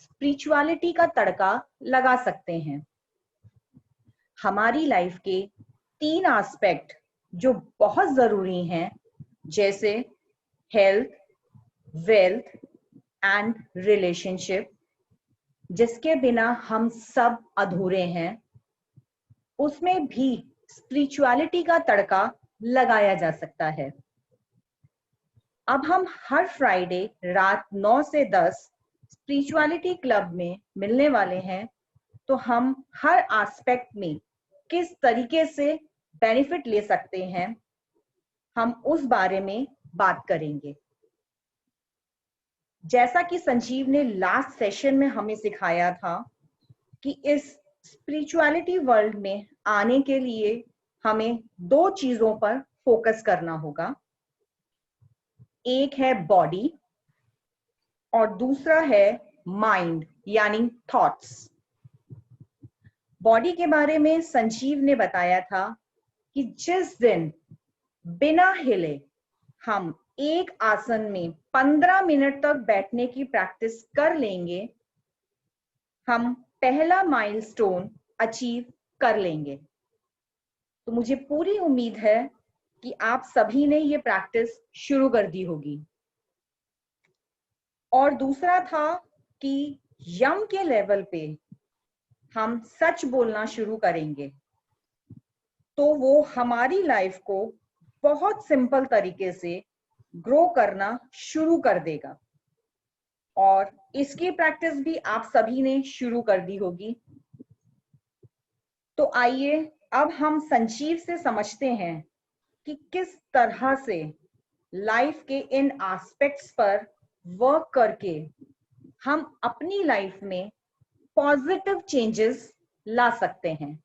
Spirituality का तड़का लगा सकते हैं। हमारी लाइफ के 3 एस्पेक्ट जो बहुत जरूरी हैं, जैसे हेल्थ, वेल्थ एंड रिलेशनशिप, जिसके बिना हम सब अधूरे हैं, उसमें भी स्पिरिचुअलिटी का तड़का लगाया जा सकता है। अब हम हर फ्राइडे रात 9 से 10 स्पिरिचुअलिटी क्लब में मिलने वाले हैं, तो हम हर एस्पेक्ट में किस तरीके से बेनिफिट ले सकते हैं, हम उस बारे में बात करेंगे। जैसा कि संजीव ने लास्ट सेशन में हमें सिखाया था कि इस स्पिरिचुअलिटी वर्ल्ड में आने के लिए हमें 2 चीजों पर फोकस करना होगा। एक है बॉडी और दूसरा है माइंड यानी थॉट्स। बॉडी के बारे में संजीव ने बताया था कि जिस दिन बिना हिले हम एक आसन में 15 मिनट तक बैठने की प्रैक्टिस कर लेंगे, हम पहला माइलस्टोन अचीव कर लेंगे। तो मुझे पूरी उम्मीद है कि आप सभी ने ये प्रैक्टिस शुरू कर दी होगी। और दूसरा था कि यम के लेवल पे हम सच बोलना शुरू करेंगे, तो वो हमारी लाइफ को बहुत सिंपल तरीके से ग्रो करना शुरू कर देगा। और इसकी प्रैक्टिस भी आप सभी ने शुरू कर दी होगी। तो आइए अब हम संजीव से समझते हैं कि किस तरह से लाइफ के इन एस्पेक्ट्स पर वर्क करके हम अपनी लाइफ में पॉजिटिव चेंजेस ला सकते हैं।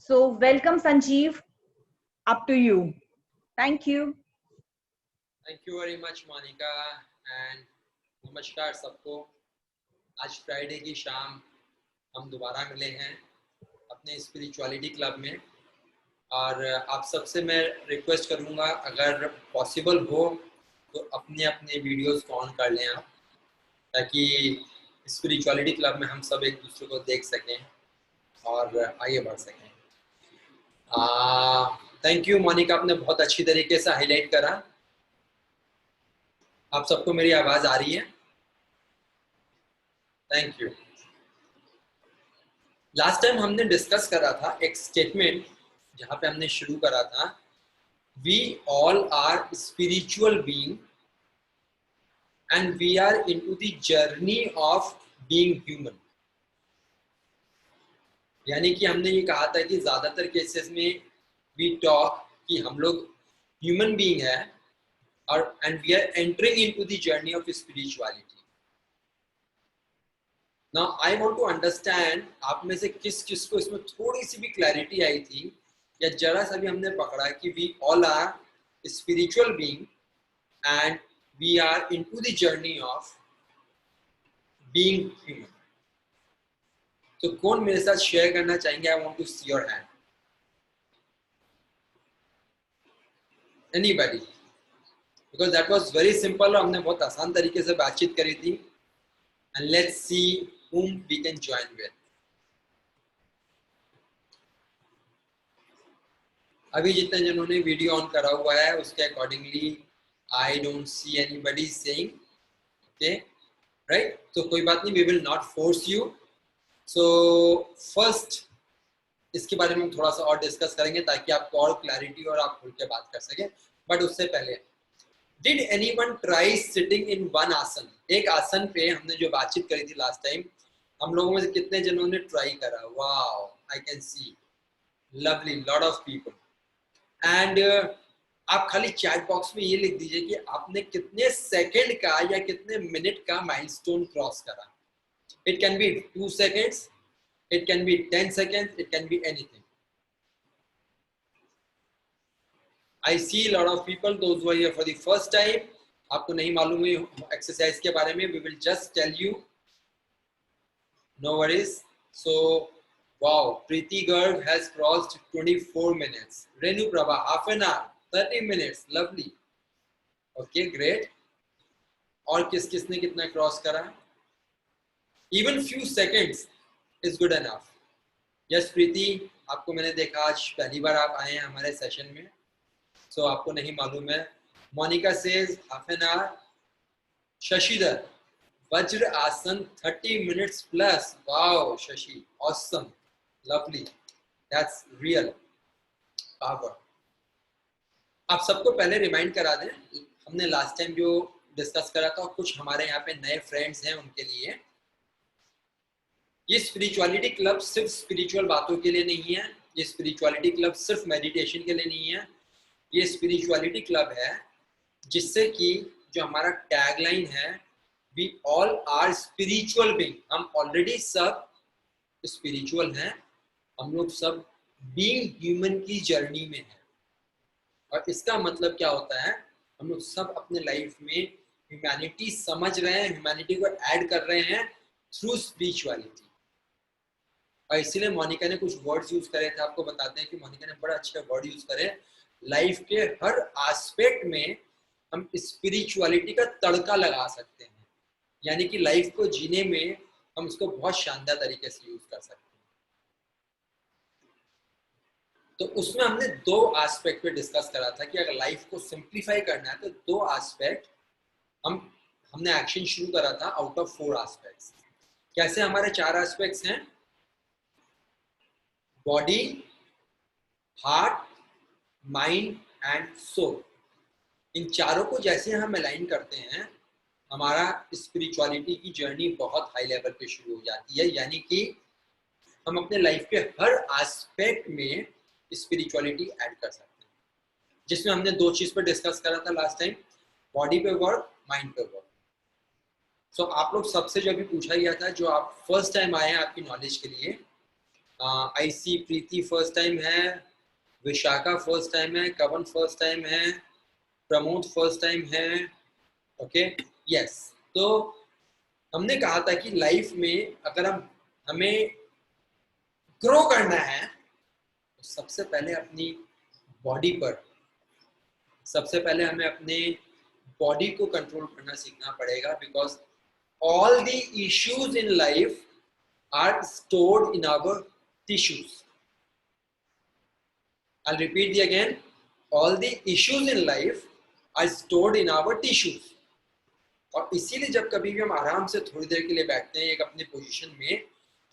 So welcome Sanjeev, up to you. Thank you. Thank you very much Monica and नमस्कार सबको। आज फ्राइडे की शाम हम दोबारा मिले हैं अपने स्पिरिचुअलिटी क्लब में, और आप सबसे मैं रिक्वेस्ट करूंगा अगर पॉसिबल हो तो अपने अपने वीडियोस को ऑन कर लें आप, ताकि स्पिरिचुअलिटी क्लब में हम सब एक दूसरे को देख सकें और आगे बढ़ सकें। थैंक यू मोनिका, आपने बहुत अच्छी तरीके से हाईलाइट करा। आप सबको मेरी आवाज आ रही है? Thank you. लास्ट टाइम हमने डिस्कस करा था एक स्टेटमेंट, जहां पे हमने शुरू करा था, we all are spiritual being and we are into the journey of being human. यानी कि हमने ये कहा था कि ज्यादातर केसेस में वी टॉक कि हम लोग ह्यूमन बीइंग है और and we are entering into the journey of spirituality. Now I want to understand आप में से किस किस को इसमें थोड़ी सी भी क्लैरिटी आई थी या जरा सा भी हमने पकड़ा कि we all are spiritual being and we are into the journey of being human. तो कौन मेरे साथ शेयर करना चाहेंगे? I want to see your hand. Anybody? Because that was very simple और हमने बहुत आसान तरीके से बातचीत करी थी। And let's see whom we can join with. अभी जितने जिन्होंने वीडियो ऑन करा हुआ है उसके accordingly I don't see anybody saying okay right. तो कोई बात नहीं, we will not force you. So first इसके बारे में हम थोड़ा सा और डिस्कस करेंगे ताकि आपको और क्लैरिटी और आप खुल के बात कर सकें। बट उससे पहले, did anyone try sitting in one आसन? एक आसन पे हमने जो बातचीत करी थी लास्ट टाइम, हम लोगों में से कितने जिन्होंने ट्राई करा? Wow, I can see lovely, lot of people. And आप खाली चैट बॉक्स में ये लिख दीजिए कि आपने कितने सेकंड का या कितने मिनट का माइलस्टोन क्रॉस करा। It can be 2 seconds, it can be 10 seconds, it can be anything. I see a lot of people, those who are here for the first time, आपको नहीं मालूम है एक्सरसाइज के बारे में, we will just tell you, no worries. So wow, Preeti Garg has crossed 24 minutes. Renu Prabha, half an hour, 30 minutes, lovely. Okay, great. और किस किसने कितना क्रॉस करा? Even few seconds is good enough. Yes Preeti, आपको मैंने देखा आज पहली बार आप आए हैं हमारे सेशन में, सो आपको नहीं मालूम है। Monica says half an hour. Shashidhar, vajrasana 30 minutes plus. Wow Shashi, awesome, lovely, that's real power. आप सबको पहले रिमाइंड करा दें, हमने लास्ट टाइम जो डिस्कस करा था, कुछ हमारे यहाँ पे नए फ्रेंड्स हैं उनके लिए। ये स्पिरिचुअलिटी क्लब सिर्फ स्पिरिचुअल बातों के लिए नहीं है, ये स्पिरिचुअलिटी क्लब सिर्फ मेडिटेशन के लिए नहीं है। ये स्पिरिचुअलिटी क्लब है जिससे कि जो हमारा टैगलाइन है, we all are spiritual being, हम ऑलरेडी सब स्पिरिचुअल हैं, हम लोग सब बीइंग ह्यूमन की जर्नी में हैं। और इसका मतलब क्या होता है, हम लोग सब अपने लाइफ में ह्यूमैनिटी समझ रहे हैं, ह्यूमैनिटी को ऐड कर रहे हैं थ्रू स्पिरिचुअलिटी। और इसीलिए मोनिका ने कुछ वर्ड्स यूज करे थे, आपको बताते हैं कि मोनिका ने बड़ा अच्छा वर्ड यूज करे। लाइफ के हर एस्पेक्ट में हम स्पिरिचुअलिटी का तड़का लगा सकते हैं, यानी कि लाइफ को जीने में हम उसको बहुत शानदार तरीके से यूज कर सकते हैं। तो उसमें हमने दो एस्पेक्ट पे डिस्कस करा था कि अगर लाइफ को सिंप्लीफाई करना है तो दो एस्पेक्ट हमने एक्शन शुरू करा था आउट ऑफ 4 एस्पेक्ट्स। कैसे हमारे 4 एस्पेक्ट्स हैं, body, heart, mind and soul. इन चारों को जैसे हम अलाइन करते हैं, हमारा स्पिरिचुअलिटी की जर्नी बहुत हाई लेवल पे शुरू हो जाती है, यानी कि हम अपने लाइफ के हर एस्पेक्ट में स्पिरिचुअलिटी ऐड कर सकते हैं। जिसमें हमने 2 चीज पर डिस्कस करा था लास्ट टाइम, बॉडी पे वर्क, माइंड पे वर्क। सो आप लोग सबसे जो भी पूछा गया था, जो आप फर्स्ट टाइम आए हैं, आपकी नॉलेज के लिए, आई सी प्रीति फर्स्ट टाइम है, विशाखा फर्स्ट टाइम है, कवन फर्स्ट टाइम है, प्रमोद फर्स्ट टाइम है, ओके यस। तो हमने कहा था कि लाइफ में अगर हमें ग्रो करना है तो सबसे पहले अपनी बॉडी पर, सबसे पहले हमें अपने बॉडी को कंट्रोल करना सीखना पड़ेगा, because all the issues in life are stored in our tissues. I'll repeat again. All the issues in life are stored in our tissues. और इसीलिए जब कभी भी हम आराम से थोड़ी देर के लिए बैठते हैं एक अपने पोजीशन में,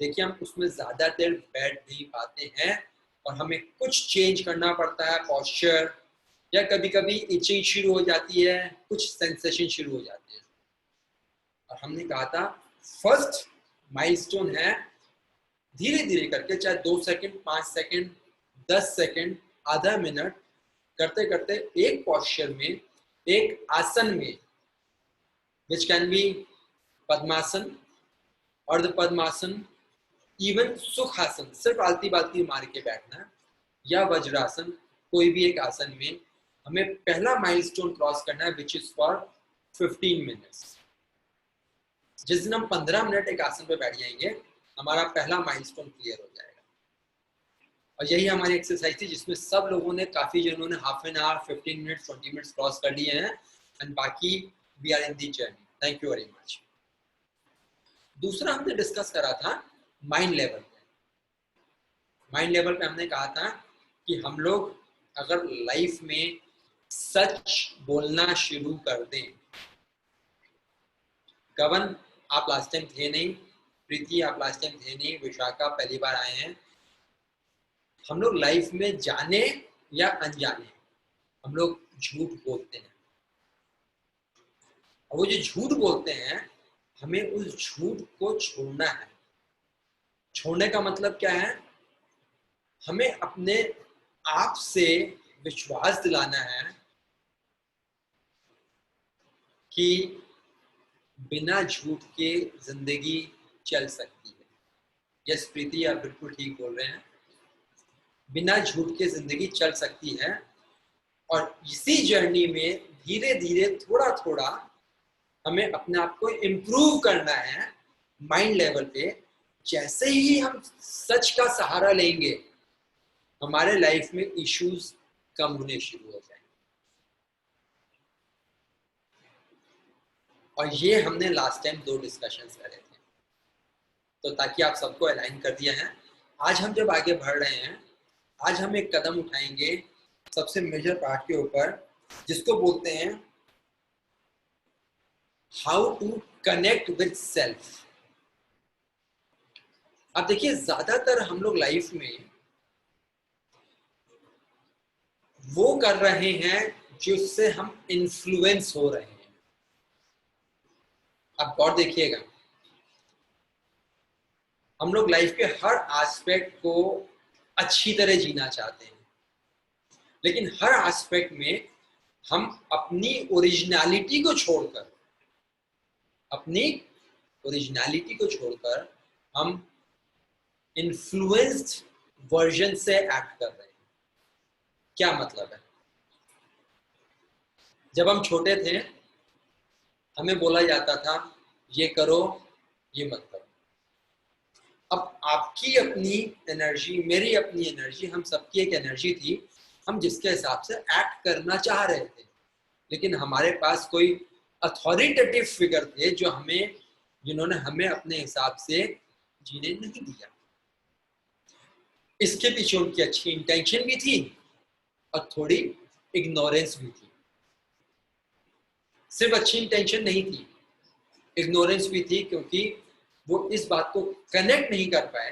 देखिए हम उसमें ज्यादा देर बैठ नहीं पाते हैं और हमें कुछ चेंज करना पड़ता है पोस्चर, या कभी कभी इचिंग शुरू हो जाती है, कुछ सेंसेशन शुरू हो जाते हैं। और हमने कहा था फर्स्ट माइलस्टोन है धीरे धीरे करके, चाहे 2 सेकंड, 5 सेकंड, 10 सेकंड, आधा मिनट करते करते एक पोस्चर में, एक आसन में, विच कैन बी पद्मासन, अर्ध पद्मासन, इवन सुखासन, सिर्फ आलती बालती मार के बैठना, या वज्रासन, कोई भी एक आसन में हमें पहला माइलस्टोन क्रॉस करना है, विच इज फॉर 15 मिनट्स। जिस दिन हम 15 मिनट एक आसन पे बैठ जाएंगे, हमारा पहला माइलस्टोन क्लियर हो जाएगा। और यही हमारी एक्सरसाइज थी जिसमें सब लोगों ने, काफी जनों ने half an hour, 15 minutes, 20 minutes cross कर लिए हैं, एंड बाकी we are in the journey. Thank you very much. दूसरा हमने डिस्कस करा था माइंड लेवल पे। माइंड लेवल पे हमने कहा था कि हम लोग अगर लाइफ में सच बोलना शुरू कर दें, कवन आप लास्ट टाइम थे नहीं, प्रीति आप लास्ट टाइम थे नहीं, विशाखा पहली बार आए हैं, हम लोग लाइफ में जाने या अनजाने हम लोग झूठ बोलते हैं। और वो जो झूठ बोलते हैं, हमें उस झूठ को छोड़ना है। छोड़ने का मतलब क्या है, हमें अपने आप से विश्वास दिलाना है कि बिना झूठ के जिंदगी चल सकती है। यस प्रीति, आप बिल्कुल ठीक बोल रहे हैं, बिना झूठ के जिंदगी चल सकती है। और इसी जर्नी में धीरे धीरे थोड़ा थोड़ा हमें अपने आप को इम्प्रूव करना है माइंड लेवल पे। जैसे ही हम सच का सहारा लेंगे, हमारे लाइफ में इश्यूज कम होने शुरू हो जाएंगे। और ये हमने लास्ट टाइम 2 डिस्कशंस करे थे। तो ताकि आप सबको अलाइन कर दिया है। आज हम जब आगे बढ़ रहे हैं, आज हम एक कदम उठाएंगे सबसे मेजर पार्ट के ऊपर, जिसको बोलते हैं how to connect with self. अब देखिए, ज्यादातर हम लोग लाइफ में वो कर रहे हैं जिससे हम इन्फ्लुएंस हो रहे हैं। अब गौर देखिएगा, हम लोग लाइफ के हर एस्पेक्ट को अच्छी तरह जीना चाहते हैं, लेकिन हर एस्पेक्ट में हम अपनी ओरिजिनलिटी को छोड़कर हम इन्फ्लुएंस्ड वर्जन से एक्ट कर रहे हैं। क्या मतलब है? जब हम छोटे थे, हमें बोला जाता था ये करो, ये मत करो। अब आपकी अपनी एनर्जी, मेरी अपनी एनर्जी, हम सबकी एक एनर्जी थी, हम जिसके हिसाब से एक्ट करना चाह रहे थे, लेकिन हमारे पास कोई अथॉरिटेटिव फिगर थे जिन्होंने हमें अपने हिसाब से जीने नहीं दिया। इसके पीछे उनकी अच्छी इंटेंशन भी थी और थोड़ी इग्नोरेंस भी थी। सिर्फ अच्छी इंटेंशन नहीं थी, इग्नोरेंस भी थी, क्योंकि वो इस बात को कनेक्ट नहीं कर पाए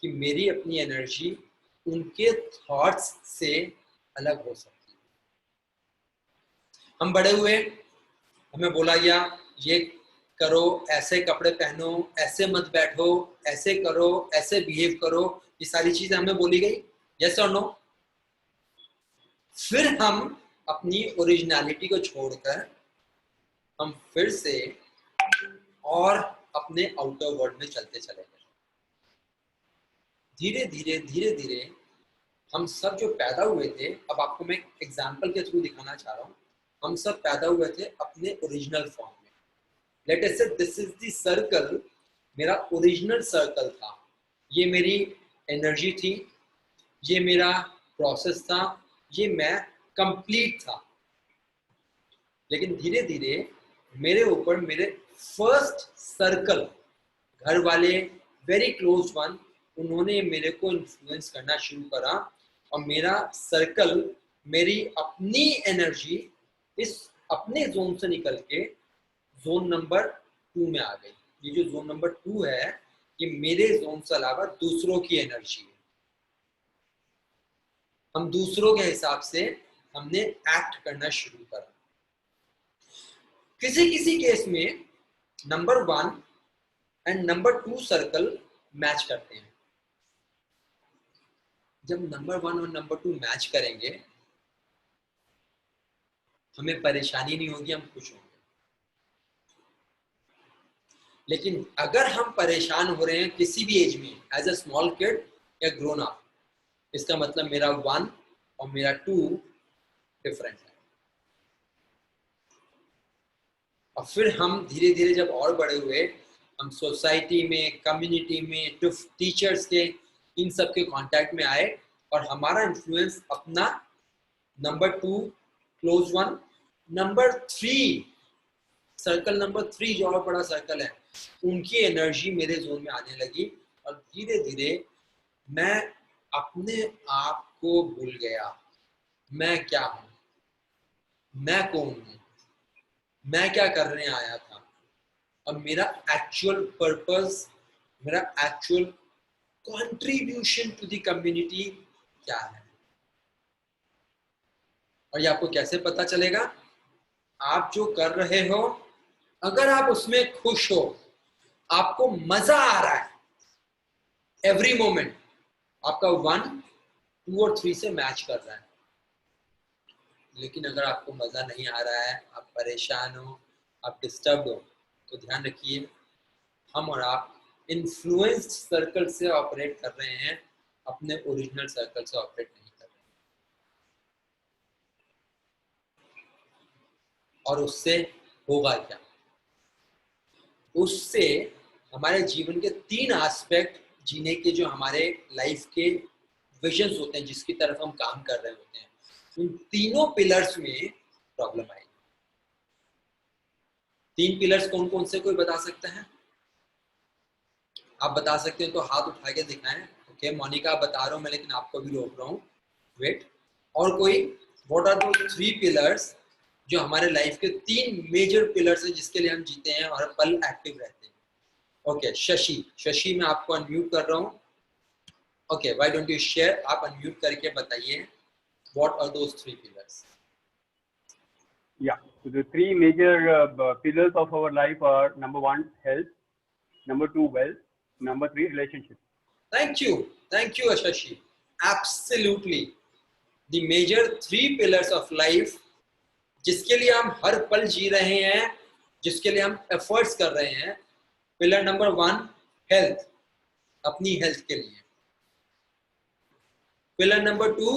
कि मेरी अपनी एनर्जी उनके थॉट्स से अलग हो सकती है। हम बड़े हुए, हमें बोला गया ये करो, ऐसे कपड़े पहनो, ऐसे मत बैठो, ऐसे करो, ऐसे बिहेव करो, ये सारी चीजें हमें बोली गई। यस और नो? फिर हम अपनी ओरिजिनलिटी को छोड़कर हम फिर से और अपने आउटर वर्ल्ड में चलते चले गए। धीरे धीरे हम सब जो पैदा हुए थे, अब आपको मैं एग्जाम्पल के थ्रू दिखाना चाह रहा हूँ, हम सब पैदा हुए थे अपने ओरिजिनल फॉर्म में। लेट अस से दिस इज द सर्कल, मेरा ओरिजिनल सर्कल था, ये मेरी एनर्जी थी, ये मेरा प्रोसेस था, ये मैं कंप्लीट था। लेकिन धीरे धीरे मेरे ऊपर मेरे फर्स्ट सर्कल, घर वाले, वेरी क्लोज वन, उन्होंने मेरे को इन्फ्लुएंस करना शुरू करा और मेरा सर्कल, मेरी अपनी एनर्जी इस अपने जोन से निकल के जोन नंबर 2 में आ गई। ये जो जोन नंबर 2 है, ये मेरे जोन से अलावा दूसरों की एनर्जी है। हम दूसरों के हिसाब से हमने एक्ट करना शुरू करा। किसी किसी केस में number 1 and number 2 circle match करते हैं। जब नंबर 1 और नंबर 2 मैच करेंगे, हमें परेशानी नहीं होगी, हम खुश होंगे। लेकिन अगर हम परेशान हो रहे हैं किसी भी एज में, एज अ स्मॉल किड या ग्रोन अप, इसका मतलब मेरा 1 और मेरा 2 डिफरेंट है। और फिर हम धीरे धीरे जब और बड़े हुए, हम सोसाइटी में, कम्युनिटी में, टीचर्स के, इन सब के कांटेक्ट में आए और हमारा इन्फ्लुएंस अपना number 2 close one, number 3 circle, number 3 जो और बड़ा सर्कल है, उनकी एनर्जी मेरे जोन में आने लगी और धीरे धीरे मैं अपने आप को भूल गया। मैं क्या हूं, मैं कौन हूं, मैं क्या करने आया था, और मेरा एक्चुअल पर्पस, मेरा actual contribution to the community क्या है। और ये आपको कैसे पता चलेगा? आप जो कर रहे हो, अगर आप उसमें खुश हो, आपको मजा आ रहा है, एवरी मोमेंट आपका 1, 2 और 3 से मैच कर रहा है। लेकिन अगर आपको मजा नहीं आ रहा है, आप परेशान हो, आप डिस्टर्ब हो, तो ध्यान रखिए, हम और आप इन्फ्लुएंस्ड सर्कल से ऑपरेट कर रहे हैं, अपने ओरिजिनल सर्कल से ऑपरेट नहीं कर रहे। और उससे होगा क्या? उससे हमारे जीवन के 3 एस्पेक्ट जीने के, जो हमारे लाइफ के विजन्स होते हैं, जिसकी तरफ हम काम कर रहे होते हैं, उन तीनों पिलर्स में प्रॉब्लम आएगी। 3 पिलर्स कौन कौन से, कोई बता सकता है? आप बता सकते हैं तो हाथ उठा के दिखाएं। ओके मोनिका आप बता रहा हूँ मैं, लेकिन आपको भी रोक रहा हूँ, वेट। और कोई, व्हाट आर दो 3 पिलर्स जो हमारे लाइफ के 3 मेजर पिलर्स हैं जिसके लिए हम जीते हैं और हर पल एक्टिव रहते हैं? ओके शशि, शशि मैं आपको अनम्यूट कर रहा हूँ। Okay why don't you share, आप अनम्यूट करके बताइए what are those 3 pillars? Yeah, so the 3 major pillars of our life are: number 1, health; number 2, wealth; number 3, relationship. Thank you Shashi. Absolutely, the major 3 pillars of life जिसके लिए हम हर पल जी रहे हैं, जिसके लिए हम एफर्ट्स कर रहे हैं। पिलर नंबर 1 हेल्थ, अपनी हेल्थ के लिए। पिलर नंबर 2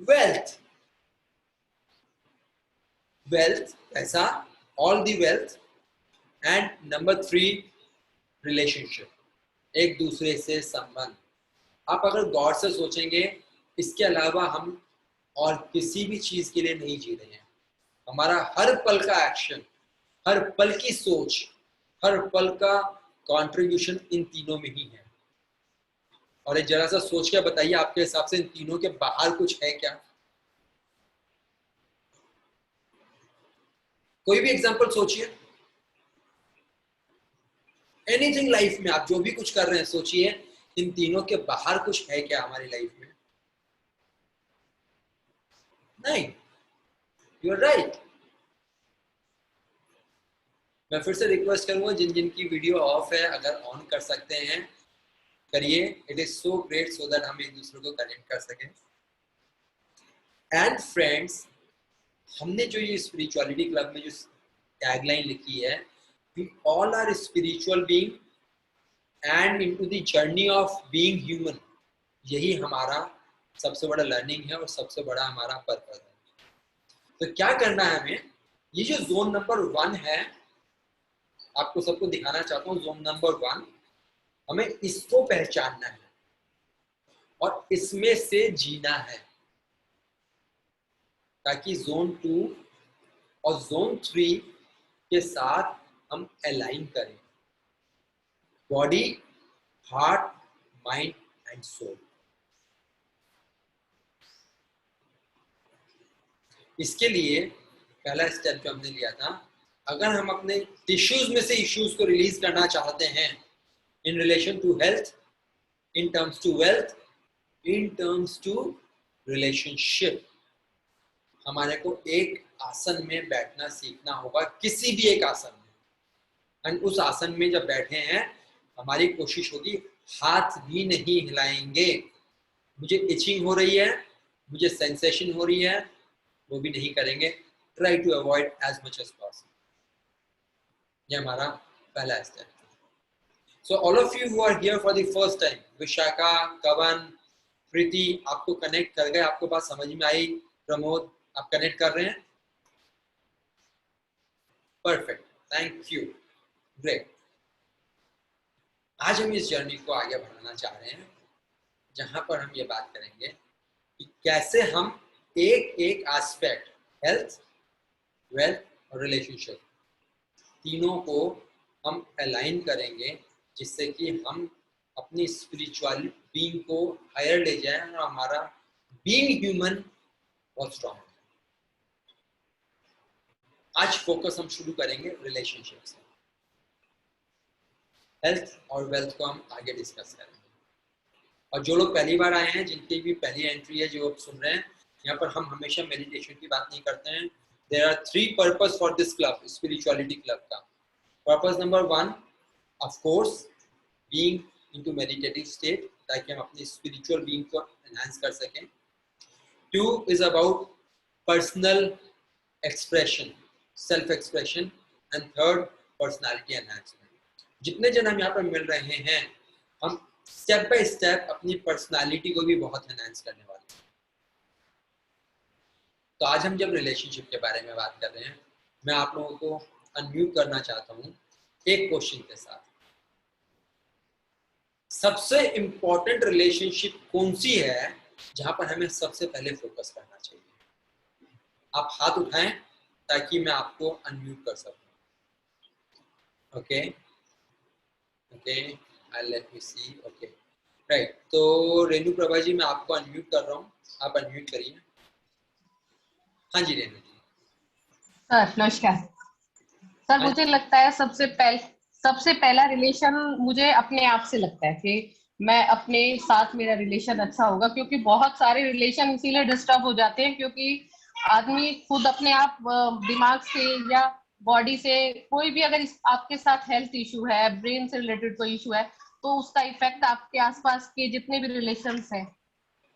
वेल्थ, वेल्थ पैसा, all the wealth. And number 3 relationship, एक दूसरे से संबंध। आप अगर गौर से सोचेंगे, इसके अलावा हम और किसी भी चीज के लिए नहीं जी रहे हैं। हमारा हर पल का एक्शन, हर पल की सोच, हर पल का कंट्रीब्यूशन इन तीनों में ही है। और एक जरा सा सोच के बताइए, आपके हिसाब से इन तीनों के बाहर कुछ है क्या? कोई भी एग्जांपल सोचिए, एनीथिंग लाइफ में आप जो भी कुछ कर रहे हैं, सोचिए इन तीनों के बाहर कुछ है क्या हमारी लाइफ में? नहीं, यू आर राइट। मैं फिर से रिक्वेस्ट करूंगा, जिन जिन की वीडियो ऑफ है अगर ऑन कर सकते हैं करिए। It is so great, so that हम एक दूसरे को कनेक्ट कर सकें। एंड फ्रेंड्स, हमने जो ये स्पिरिचुअलिटी क्लब में जो टैगलाइन लिखी है, we all are spiritual being and into the journey of being human, यही हमारा सबसे बड़ा लर्निंग है और सबसे बड़ा हमारा पर्पस है। तो क्या करना है हमें, ये जो जोन नंबर 1 है, आपको सबको दिखाना चाहता हूँ। जोन नंबर 1, हमें इसको पहचानना है और इसमें से जीना है, ताकि जोन 2 और जोन 3 के साथ हम अलाइन करें, body, heart, mind and soul. इसके लिए पहला स्टेप जो हमने लिया था, अगर हम अपने टिश्यूज में से इश्यूज को रिलीज करना चाहते हैं in relation to health, in terms to wealth, in terms to relationship, हमारे को एक आसन में बैठना सीखना होगा, किसी भी एक आसन में। एंड उस आसन में जब बैठे हैं, हमारी कोशिश होगी हाथ भी नहीं हिलाएंगे। मुझे इचिंग हो रही है, मुझे सेंसेशन हो रही है, वो भी नहीं करेंगे। Try to avoid as much as possible. ये हमारा पहला स्टेप है। So all of you who are here for the first time, Vishakha, Kavan, Preeti, आपको कनेक्ट कर गए, आपको बात समझ में आई? प्रमोद, आप कनेक्ट कर रहे हैं? Perfect, thank you, great. आज हम इस जर्नी को आगे बढ़ाना चाह रहे हैं, जहां पर हम ये बात करेंगे कि कैसे हम एक एक एस्पेक्ट, हेल्थ, वेल्थ और रिलेशनशिप, तीनों को हम अलाइन करेंगे, जिससे कि हम अपनी स्पिरिचुअल बीइंग को हायर ले जाएं और हमारा बीइंग ह्यूमन बहुत स्ट्रॉन्ग है। आज फोकस हम शुरू करेंगे रिलेशनशिप से। हेल्थ और वेल्थ को हम आगे डिस्कस करेंगे। और जो लोग पहली बार आए हैं, जिनकी भी पहली एंट्री है, जो आप सुन रहे हैं, यहाँ पर हम हमेशा मेडिटेशन की बात नहीं करते हैं। There are 3 purpose for this club, spirituality club का। Purpose number 1, of course, being into meditative state, ताकि हम अपनी स्पिरिचुअल बीइंग को एनहांस कर सकें। 2 is about personal expression, self expression. And 3rd, personality enhancement. जितने जन हम यहाँ पर मिल रहे हैं, हम स्टेप बाय स्टेप अपनी पर्सनालिटी को भी बहुत एनहांस करने वाले हैं। तो आज हम जब रिलेशनशिप के बारे में बात कर रहे हैं, मैं आप लोगों को अनम्यूट करना चाहता हूँ एक क्वेश्चन के साथ। सबसे इंपॉर्टेंट रिलेशनशिप कौन सी है जहां पर हमें सबसे पहले फोकस करना चाहिए? आप हाथ उठाएं ताकि मैं आपको अनम्यूट कर सकूं। ओके, लेट मी सी, ओके राइट। तो रेणु प्रभा जी मैं आपको अनम्यूट कर रहा हूँ, आप अनम्यूट करिए। हाँ जी रेणु जी। सर नमस्कार सर। मुझे लगता है सबसे पहला रिलेशन मुझे अपने आप से लगता है कि मैं अपने साथ मेरा रिलेशन अच्छा होगा, क्योंकि बहुत सारे रिलेशन इसीलिए डिस्टर्ब हो जाते हैं क्योंकि आदमी खुद अपने आप दिमाग से या बॉडी से कोई भी अगर आपके साथ हेल्थ इशू है, ब्रेन से रिलेटेड कोई इशू है, तो उसका इफेक्ट आपके आसपास के जितने भी रिलेशंस हैं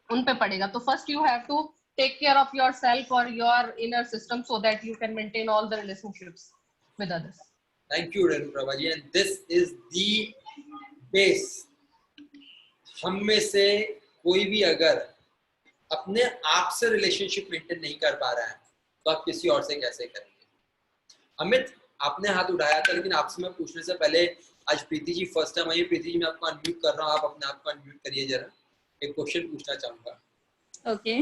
उन पे पड़ेगा। तो first you have to take care of yourself or your inner system so that you can maintain all the relationships with others. Thank you Renu Prabha ji, and this is the base। हम में से कोई भी अगर अपने आप से relationship maintain नहीं कर पा रहा है तो आप किसी और से कैसे करेंगे। अमित आपने हाथ उठाया था, लेकिन आपसे मैं पूछने से पहले आज Preeti ji first time I. Preeti ji मैं आपको अनम्यूट कर रहा हूँ, आप अपने आप को अनम्यूट करिए जरा, एक क्वेश्चन पूछना चाहूंगा। ओके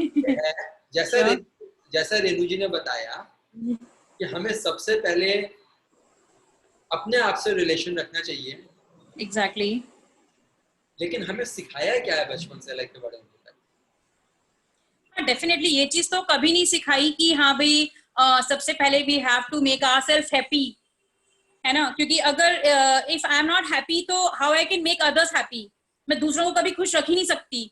जैसा रेणु जी ने बताया कि हमें सबसे पहले अपने आप से रिलेशन रखना चाहिए। एग्जैक्टली लेकिन हमें सिखाया क्या है बचपन से लेकर बड़े होने तक? डेफिनेटली ये चीज तो कभी नहीं सिखाई कि हाँ भाई सबसे पहले we have to make ourselves happy, है ना। क्योंकि अगर if I am not happy तो how I can make others happy. मैं दूसरों को कभी खुश रख ही नहीं सकती,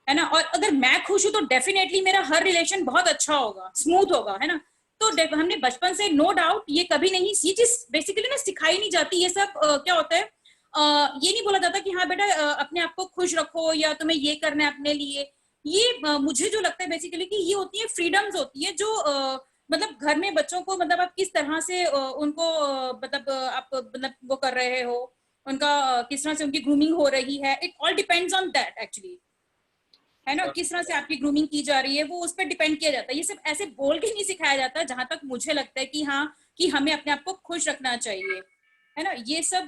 है ना। और अगर मैं खुश हूं तो डेफिनेटली मेरा हर रिलेशन बहुत अच्छा होगा, स्मूथ होगा, है ना। तो हमने बचपन से नो डाउट ये कभी नहीं, ये चीज बेसिकली ना सिखाई नहीं जाती। ये सब क्या होता है, ये नहीं बोला जाता कि हाँ बेटा अपने आप को खुश रखो या तुम्हें ये करना है अपने लिए। ये मुझे जो लगता है बेसिकली कि ये होती है फ्रीडम्स होती है जो मतलब घर में बच्चों को मतलब आप किस तरह से उनको मतलब आप मतलब वो कर रहे हो, उनका किस तरह से उनकी ग्रूमिंग हो रही है। It all depends on that actually, है ना। किस तरह से आपकी ग्रूमिंग की जा रही है वो उस पर डिपेंड किया जाता है। ये सब ऐसे बोल के नहीं सिखाया जाता, जहां तक मुझे लगता है कि हाँ कि हमें अपने आप को खुश रखना चाहिए, है ना। ये सब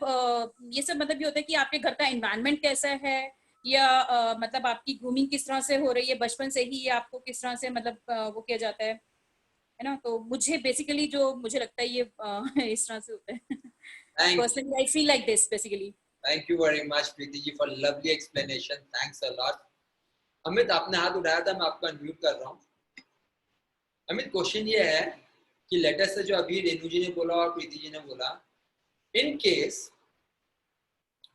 मतलब ये होता है कि आपके घर का एनवायरनमेंट कैसा है या मतलब आपकी ग्रूमिंग किस तरह से हो रही है बचपन से ही, या आपको किस तरह से मतलब वो किया जाता है ना। तो मुझे बेसिकली जो मुझे लगता है ये इस तरह से होता है। Personally I feel like this basically. Thank you very much Preeti ji for lovely explanation, thanks a lot. Amit आपने हाथ उठाया था, मैं आपको अनम्यूट कर रहा हूँ। अमित क्वेश्चन ये है कि लेटर से जो अभी रेणु जी ने बोला और प्रीति जी ने बोला, इन केस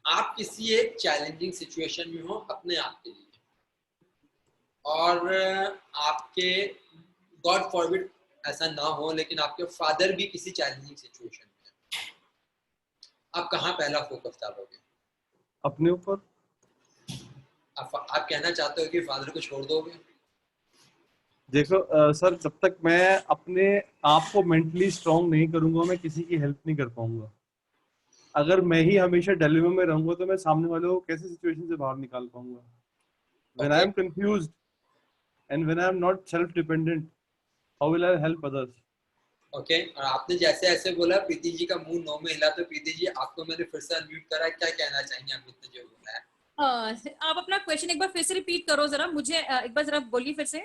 आप किसी एक चैलेंजिंग सिचुएशन में हो अपने आप के लिए और आपके गॉड फॉरबिड ऐसा ना हो लेकिन आपके फादर भी किसी चैलेंजिंग सिचुएशन में, आप कहाँ पहला फोकस डालोगे? अपने ऊपर। आप कहना चाहते हो कि फादर को छोड़ दोगे? देखो सर, जब तक मैं अपने आप को मेंटली स्ट्रांग नहीं करूंगा मैं किसी की हेल्प नहीं कर पाऊंगा। अगर मैं ही हमेशा डिलेमा में रहूंगा तो मैं सामने वाले को कैसे सिचुएशन से बाहर निकाल पाऊंगा? When I am confused and when I am not self dependent, how will I help others? Okay और आपने जैसे ऐसे बोला प्रीति जी का मुंह नो में हिला, तो प्रीति जी आपको मैंने फिर से अनम्यूट करा, क्या कहना चाहेंगे अमित ने जो बोला है? आप अपना क्वेश्चन एक बार फिर से रिपीट करो जरा, मुझे एक बार जरा बोलिए फिर से।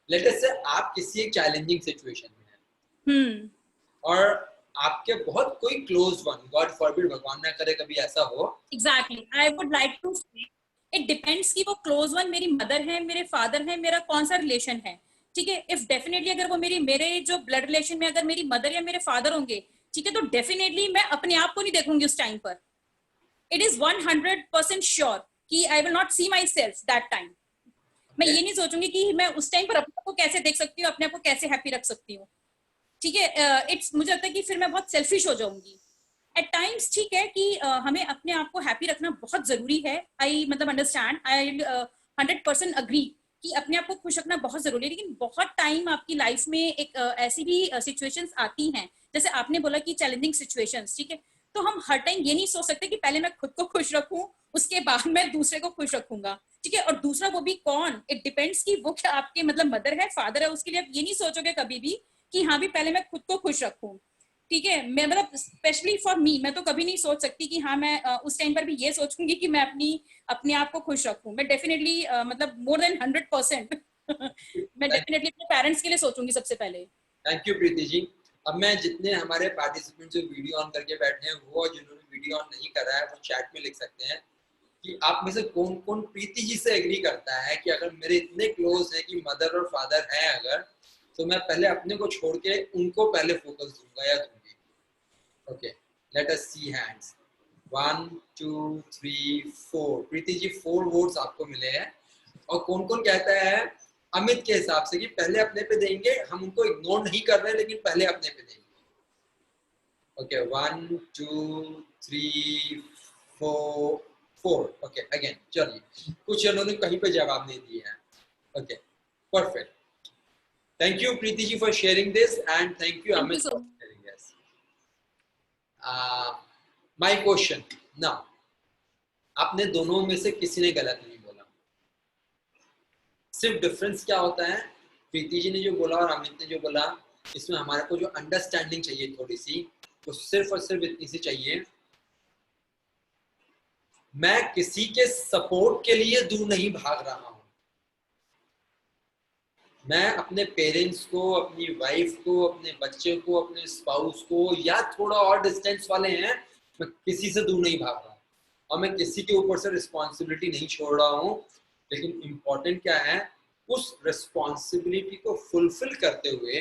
लेट अस से आप किसी एक चैलेंजिंग सिचुएशन में हैं और आपके बहुत कोई क्लोज वन, गॉड फॉरबिड भगवान ना करे कभी ऐसा हो। Exactly I would like to say it depends कि वो क्लोज वन मेरी मदर है, मेरे फादर है, मेरा कौन सा रिलेशन है, ठीक है। इफ डेफिनेटली अगर वो मेरे जो ब्लड रिलेशन में अगर मेरी मदर या मेरे फादर होंगे, ठीक है, तो डेफिनेटली मैं अपने आप को नहीं देखूंगी उस टाइम पर। इट इज 100% श्योर कि I will not see my self that time. मैं ये नहीं सोचूंगी कि मैं उस टाइम पर अपने आप को कैसे देख सकती हूँ, अपने आप को कैसे हैप्पी रख सकती हूँ, ठीक है। इट्स मुझे लगता है कि फिर मैं बहुत सेल्फिश हो जाऊंगी एट टाइम्स, ठीक है कि हमें अपने आप को हैप्पी रखना बहुत जरूरी है। आई मतलब अंडरस्टैंड, आई 100% अग्री कि अपने आप को खुश रखना बहुत जरूरी है। लेकिन बहुत टाइम आपकी लाइफ में एक ऐसी भी सिचुएशंस आती हैं, जैसे आपने बोला कि चैलेंजिंग सिचुएशंस, ठीक है। तो हम हर टाइम ये नहीं सोच सकते कि पहले मैं खुद को खुश रखूं उसके बाद मैं दूसरे को खुश रखूंगा, ठीक है। और दूसरा वो भी कौन, इट डिपेंड्स कि वो क्या आपके मतलब मदर है, फादर है, उसके लिए आप ये नहीं सोचोगे कभी भी कि हाँ भी पहले मैं खुद को खुश रखूं, ठीक है। मैं मतलब स्पेशली फॉर मी, मैं तो कभी नहीं सोच सकती कि हाँ मैं उस टाइम पर भी ये सोचूंगी कि मैं अपने आप को खुश रखूं। मैं डेफिनेटली मतलब मोर देन 100% मैं डेफिनेटली अपने पेरेंट्स के लिए सोचूंगी सबसे पहले। थैंक यू प्रीति जी। अब मैं जितने हमारे पार्टिसिपेंट जो वीडियो ऑन करके बैठे हैं वो जिन्होंने वीडियो ऑन नहीं कर रहा है वो चैट में लिख सकते हैं कि आप में से कौन कौन प्रीति जी से एग्री करता है कि अगर मेरे इतने क्लोज है कि मदर और फादर हैं अगर, तो मैं पहले अपने को छोड़ के उनको पहले फोकस दूंगा या दूंगी। ओके, लेट अस सी हैंड्स। 1 2 3 4। प्रीति जी 4 वोट्स आपको मिले हैं। और कौन कौन कहता है अमित के हिसाब से कि पहले अपने पे देंगे, हम उनको इग्नोर नहीं कर रहे लेकिन पहले अपने पे देंगे। ओके, 1 2 3 4। ओके, अगेन चलिए, कुछ उन्होंने कहीं पे जवाब नहीं दिए हैं। Okay, perfect. Thank you Preeti ji for sharing this and thank you Amit for sharing this. My question now, आपने दोनों में से किसी ने गलत नहीं बोला। सिर्फ डिफरेंस क्या होता है, प्रीति जी ने जो बोला और अमित ने जो बोला, इसमें हमारे को जो अंडरस्टैंडिंग चाहिए थोड़ी सी, वो सिर्फ और सिर्फ इतनी सी चाहिए, मैं किसी के सपोर्ट के लिए दूर नहीं भाग रहा हूं। मैं अपने पेरेंट्स को, अपनी वाइफ को, अपने बच्चे को, अपने स्पाउस को, या थोड़ा और डिस्टेंस वाले हैं, मैं किसी से दूर नहीं भाग रहा हूं और मैं किसी के ऊपर से रिस्पॉन्सिबिलिटी नहीं छोड़ रहा हूं। लेकिन इंपॉर्टेंट क्या है, उस रिस्पॉन्सिबिलिटी को फुलफिल करते हुए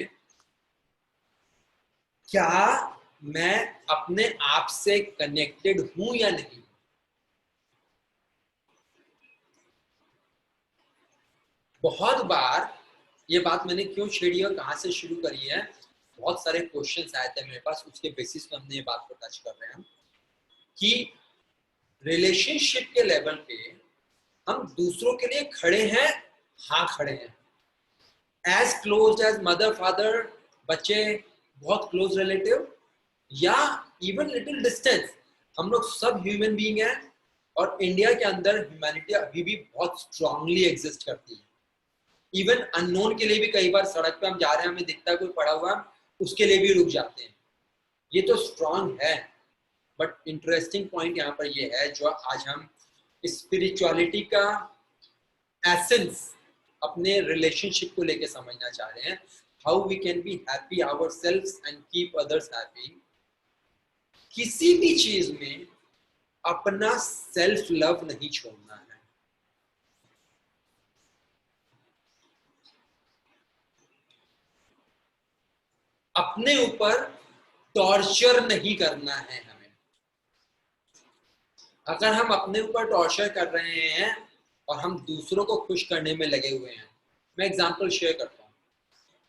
क्या मैं अपने आप से कनेक्टेड हूं या नहीं। बहुत बार ये बात मैंने क्यों छेड़ी और कहां से शुरू करी है, बहुत सारे क्वेश्चंस आए थे मेरे पास, उसके बेसिस पे हमने ये बात को टच कर रहे हैं कि रिलेशनशिप के लेवल पे हम दूसरों के लिए खड़े हैं। हाँ खड़े हैं, as close as mother father, बच्चे बहुत क्लोज रिलेटिव, या इवन लिटिल डिस्टेंस, हम लोग सब ह्यूमन बीइंग हैं। और इंडिया के अंदर ह्यूमैनिटी अभी भी बहुत स्ट्रांगली एग्जिस्ट करती है। इवन अननोन के लिए भी कई बार सड़क पे हम जा रहे हैं, हमें दिखता है कोई पड़ा हुआ, उसके लिए भी रुक जाते हैं। ये तो स्ट्रांग है। बट इंटरेस्टिंग पॉइंट यहाँ पर ये है, जो आज हम स्पिरिचुअलिटी का एसेंस अपने रिलेशनशिप को लेके समझना चाह रहे हैं, how we can be happy ourselves and keep others happy. किसी भी चीज में अपना सेल्फ लव नहीं छोड़ना है। अपने ऊपर टॉर्चर नहीं करना है हमें। अगर हम अपने ऊपर टॉर्चर कर रहे हैं और हम दूसरों को खुश करने में लगे हुए हैं, मैं एग्जांपल शेयर करता हूँ।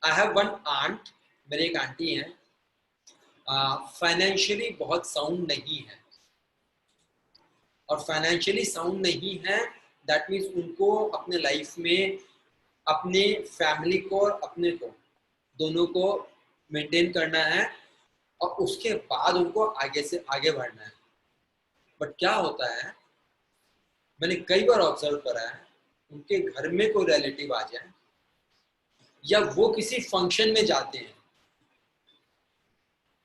आई हैव वन आंट, मेरी एक आंटी है, फाइनेंशियली बहुत साउंड नहीं है। और फाइनेंशियली साउंड नहीं है दैट मीन्स उनको अपने लाइफ में अपने फैमिली को और अपने को दोनों को मेंटेन करना है और उसके बाद उनको आगे से आगे बढ़ना है। बट क्या होता है, मैंने कई बार ऑब्जर्व करा है, उनके घर में कोई रिलेटिव आ जाए या वो किसी फंक्शन में जाते हैं,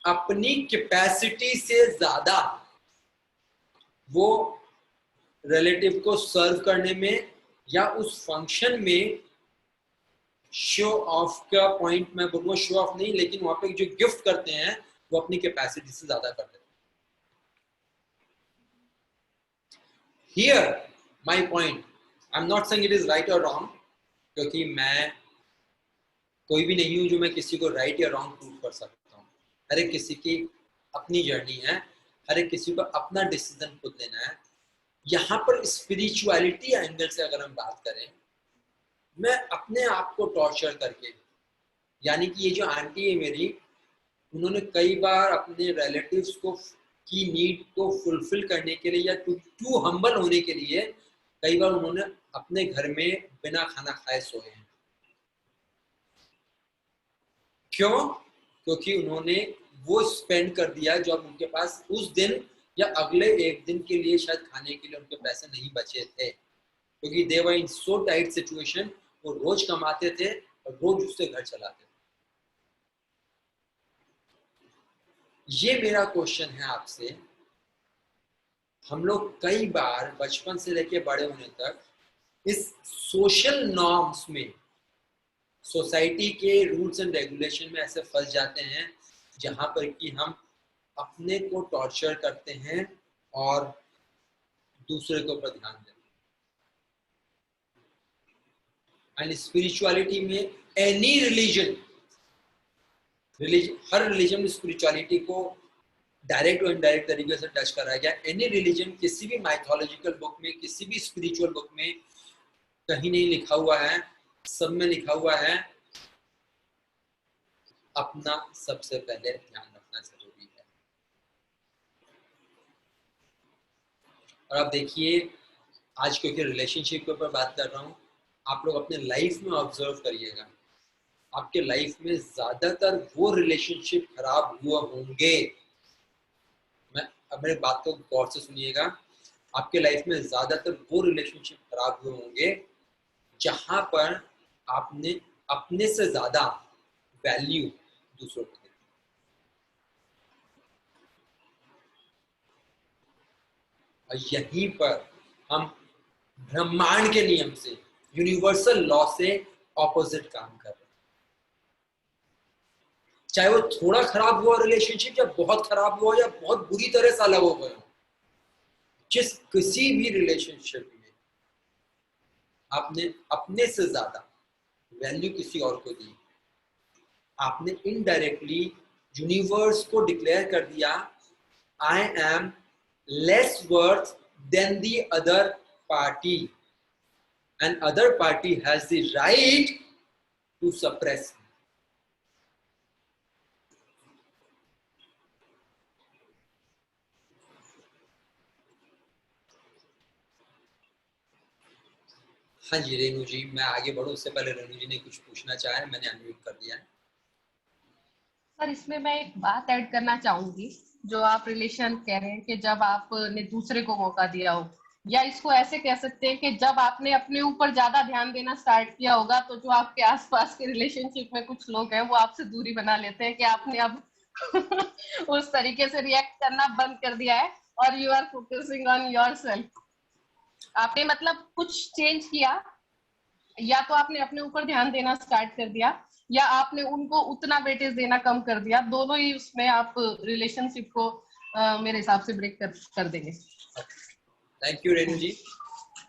अपनी कैपेसिटी से ज्यादा वो रिलेटिव को सर्व करने में या उस फंक्शन में शो ऑफ का पॉइंट, मैं बोलूँगा शो ऑफ नहीं, लेकिन वहां पे जो गिफ्ट करते हैं वो अपनी कैपेसिटी से ज्यादा करते हैं। Here my point, I'm not saying it is right or wrong, क्योंकि मैं कोई भी नहीं हूं जो मैं किसी को राइट या रॉन्ग प्रूव कर सकता हूँ। हर एक किसी की अपनी जर्नी है, हर एक किसी को अपना डिसीजन खुद लेना है। यहाँ पर स्पिरिचुअलिटी एंगल से अगर हम बात करें, मैं अपने आप को टॉर्चर करके, यानी कि ये जो आंटी है मेरी, उन्होंने कई बार अपने रिलेटिव्स को की नीड को फुलफिल करने के लिए या टू हम्बल होने के लिए कई बार उन्होंने अपने घर में बिना खाना खाए सोए हैं। क्यों? क्योंकि उन्होंने वो स्पेंड कर दिया जो अब उनके पास उस दिन या अगले एक दिन के लिए शायद खाने के लिए उनके पैसे नहीं बचे थे, क्योंकि दे वर इन सो टाइट सिचुएशन। वो रोज कमाते थे और रोज उससे घर चलाते थे। ये मेरा क्वेश्चन है आपसे, हम लोग कई बार बचपन से लेके बड़े होने तक इस सोशल नॉर्म्स में, सोसाइटी के रूल्स एंड रेगुलेशन में ऐसे फंस जाते हैं जहां पर कि हम अपने को टॉर्चर करते हैं और दूसरे के ऊपर ध्यान देते हैं। एंड स्पिरिचुअलिटी में एनी रिलीजन हर रिलीजन में स्पिरिचुअलिटी को डायरेक्ट और इनडायरेक्ट तरीके से टच कराया गया। एनी रिलीजन किसी भी माइथोलॉजिकल बुक में, किसी भी स्पिरिचुअल बुक में कहीं नहीं लिखा हुआ है, सब में लिखा हुआ है अपना सबसे पहले ध्यान रखना जरूरी है। और आप देखिए, आज क्योंकि रिलेशनशिप के ऊपर बात कर रहा हूँ, आप लोग अपने लाइफ में ऑब्जर्व करिएगा, आपके लाइफ में ज्यादातर वो रिलेशनशिप खराब हुए होंगे, अब मेरी बात को गौर से सुनिएगा, आपके लाइफ में ज्यादातर वो रिलेशनशिप खराब हुए होंगे जहां पर आपने अपने से ज्यादा वैल्यू दूसरों को दी। और यहीं पर हम ब्रह्मांड के नियम से, यूनिवर्सल लॉ से ऑपोजिट काम कर रहे हैं। चाहे वो थोड़ा खराब हुआ रिलेशनशिप, या बहुत खराब हुआ, या बहुत बुरी तरह से अलग हो गए हो, जिस किसी भी रिलेशनशिप में आपने अपने से ज्यादा वैल्यू किसी और को दी, आपने इनडायरेक्टली यूनिवर्स को डिक्लेयर कर दिया, I am less worth than the other party and other party has the right to suppress. हाँ जी रेनू जी, मैं आगे बढ़ूं उससे पहले रेनू जी ने कुछ पूछना चाहा है, मैंने अनम्यूट कर दिया है। सर इसमें मैं एक बात ऐड करना चाहूंगी, जो आप रिलेशन कह रहे हैं कि जब आपने दूसरे को मौका दिया हो, या इसको ऐसे कह सकते हैं कि जब आपने अपने ऊपर ज्यादा ध्यान देना स्टार्ट किया होगा, तो जो आपके आसपास के रिलेशनशिप में कुछ लोग हैं वो आपसे दूरी बना लेते हैं कि आपने अब उस तरीके से रिएक्ट करना बंद कर दिया है और you are focusing on yourself. आपने मतलब कुछ चेंज किया, या तो आपने अपने ऊपर ध्यान देना स्टार्ट कर दिया, या आपने उनको उतना वेटेज देना कम कर दिया। दोनों ही उसमें आप रिलेशनशिप को मेरे हिसाब से ब्रेक कर देंगे। थैंक यू रेनू जी।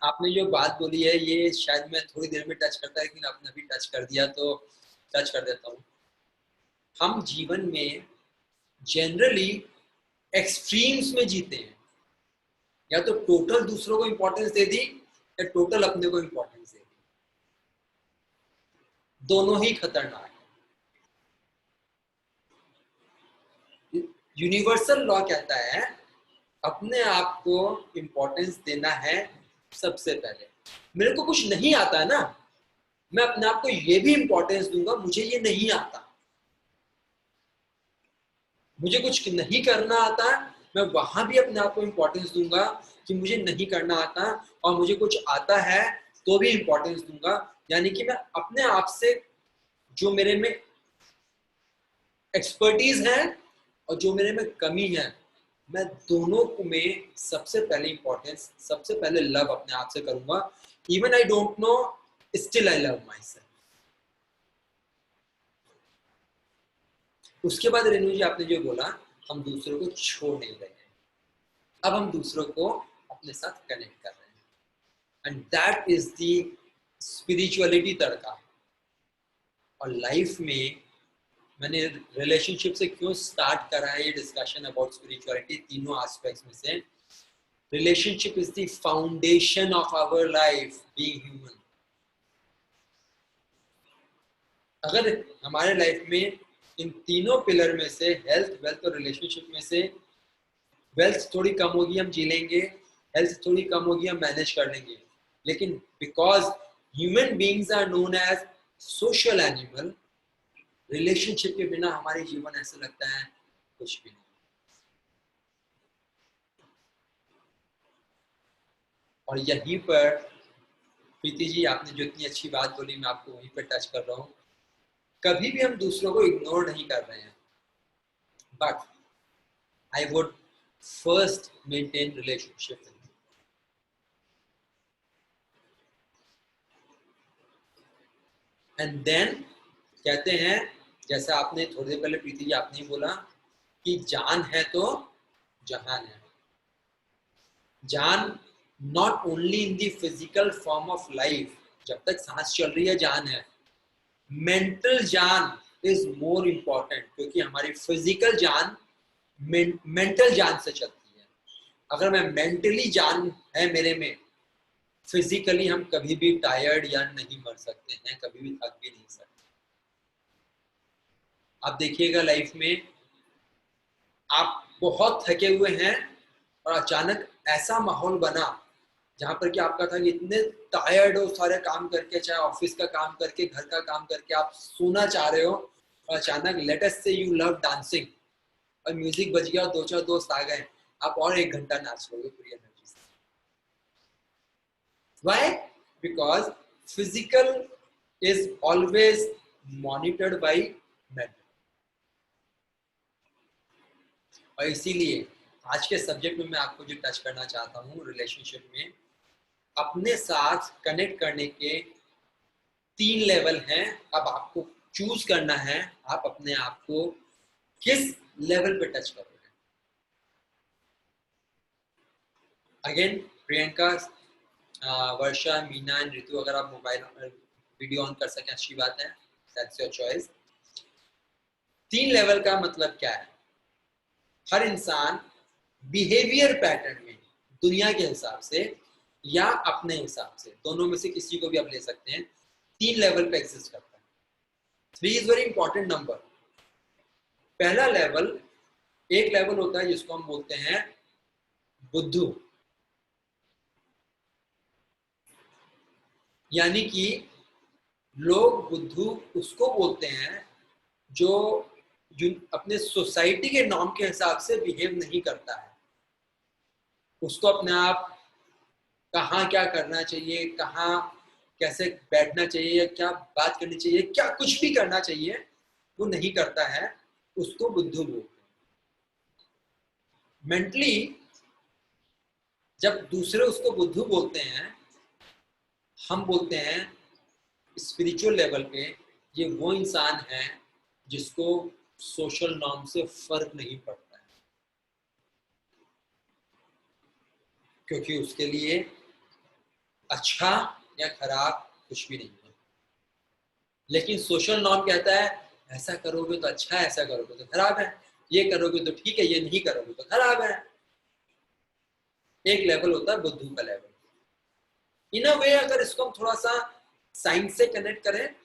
आपने जो बात बोली है ये शायद मैं थोड़ी देर में टच करता है, लेकिन आपने अभी टच कर दिया तो टच कर देता हूँ। हम जीवन में जनरली एक्सट्रीम्स में जीते हैं, या तो टोटल दूसरों को इंपॉर्टेंस दे दी या टोटल अपने को इंपॉर्टेंस दे दी, दोनों ही खतरनाक है। यूनिवर्सल लॉ कहता है अपने आप को इंपॉर्टेंस देना है सबसे पहले। मेरे को कुछ नहीं आता है ना, मैं अपने आप को ये भी इंपॉर्टेंस दूंगा, मुझे ये नहीं आता, मुझे कुछ नहीं करना आता, मैं वहां भी अपने आप को इंपॉर्टेंस दूंगा कि मुझे नहीं करना आता, और मुझे कुछ आता है तो भी इंपॉर्टेंस दूंगा। यानी कि मैं अपने आप से जो मेरे में एक्सपर्टीज है और जो मेरे में कमी है, मैं दोनों में सबसे पहले इंपॉर्टेंस, सबसे पहले लव अपने आप से करूंगा। Even I don't know, still I love my self. उसके बाद रेनू जी आपने जो बोला, हम दूसरों को छोड़ नहीं रहे हैं, अब हम दूसरों को अपने साथ कनेक्ट कर रहे हैं, and that is the spirituality tadka. और लाइफ में मैंने रिलेशनशिप से क्यों स्टार्ट करा है ये डिस्कशन अबाउट स्पिरिचुअलिटी, तीनों एस्पेक्ट्स में से relationship is the foundation of our life being human. अगर हमारे लाइफ में इन तीनों पिलर में से, हेल्थ, वेल्थ और रिलेशनशिप में से, वेल्थ थोड़ी कम होगी हम जी लेंगे, हेल्थ थोड़ी कम होगी हम मैनेज कर लेंगे, लेकिन because human beings are known as social animal, relationship के बिना हमारे जीवन ऐसा लगता है कुछ भी नहीं। और यहीं पर प्रीति जी आपने जो इतनी अच्छी बात बोली, मैं आपको वहीं पर टच कर रहा हूँ। कभी भी हम दूसरों को इग्नोर नहीं कर रहे हैं, but I would first maintain relationship. And then कहते हैं, जैसा आपने थोड़ी देर पहले प्रीति जी आपने ही बोला कि जान है तो जहान है। जान not only in the physical form of life, जब तक सांस चल रही है जान है। मेंटल जान इज मोर इम्पॉर्टेंट, क्योंकि हमारी फिजिकल जान मेंटल जान से चलती है। अगर मैं मेंटली जान है मेरे में, फिजिकली हम कभी भी टायर्ड या नहीं मर सकते हैं, कभी भी थक भी नहीं सकते। आप देखिएगा लाइफ में आप बहुत थके हुए हैं और अचानक ऐसा माहौल बना जहां पर कि आपका था कि इतने टायर्ड हो सारे काम करके, चाहे ऑफिस का काम करके, घर का काम करके, आप सोना चाह रहे हो, और अचानक लेट अस से यू लव डांसिंग और म्यूजिक बज गया और 2-4 दोस्त आ गए, आप और 1 घंटा नाच लोगे पूरी एनर्जी से। Why? Because physical is always monitored by mental. और इसीलिए आज के सब्जेक्ट में मैं आपको जो टच करना चाहता हूँ रिलेशनशिप में, अपने साथ कनेक्ट करने के 3 लेवल हैं। अब आपको चूज करना है आप अपने आप को किस लेवल पे टच करोगे। अगेन प्रियंका, वर्षा, मीना एंड ऋतु, अगर आप मोबाइल वीडियो ऑन कर सकें अच्छी बात है, दैट्स योर चॉइस। 3 लेवल का मतलब क्या है? हर इंसान बिहेवियर पैटर्न में दुनिया के हिसाब से या अपने हिसाब से, दोनों में से किसी को भी आप ले सकते हैं, 3 लेवल पे एग्जिस्ट करता है। 3 इज वेरी इंपॉर्टेंट नंबर। पहला लेवल, एक लेवल होता है जिसको हम बोलते हैं बुद्धू, यानी कि लोग बुद्धू उसको बोलते हैं जो अपने सोसाइटी के नॉर्म के हिसाब से बिहेव नहीं करता है। उसको अपने आप कहाँ क्या करना चाहिए, कहाँ कैसे बैठना चाहिए, क्या बात करनी चाहिए, क्या कुछ भी करना चाहिए वो नहीं करता है, उसको बुद्धू बोलते हैं। मेंटली जब दूसरे उसको बुद्धू बोलते हैं, हम बोलते हैं स्पिरिचुअल लेवल पे ये वो इंसान है जिसको सोशल नॉर्म से फर्क नहीं पड़ता है, क्योंकि उसके लिए अच्छा या खराब कुछ भी नहीं है। लेकिन सोशल नॉर्म कहता है ऐसा करोगे तो अच्छा है, ऐसा करोगे तो खराब है, ये करोगे तो ठीक है, ये नहीं करोगे तो खराब है। एक लेवल होता है बुद्धू का लेवल। इन अ वे अगर इसको हम थोड़ा सा साइंस से कनेक्ट करें,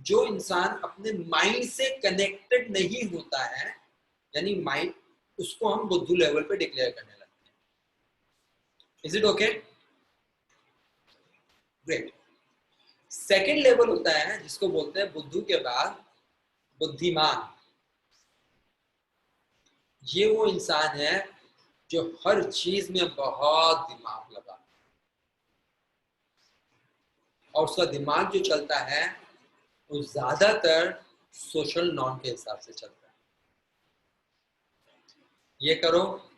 जो इंसान अपने माइंड से कनेक्टेड नहीं होता है, यानी माइंड, उसको हम बुद्धू लेवल पे डिक्लेयर करने लगते हैं। Is it okay? Great. Second level होता है जिसको बोलते हैं बुद्धू के बाद बुद्धिमान। ये वो इंसान है जो हर चीज में बहुत दिमाग लगा, और उसका दिमाग जो चलता है वो ज्यादातर सोशल नॉर्म के हिसाब से चलता है। ये करो,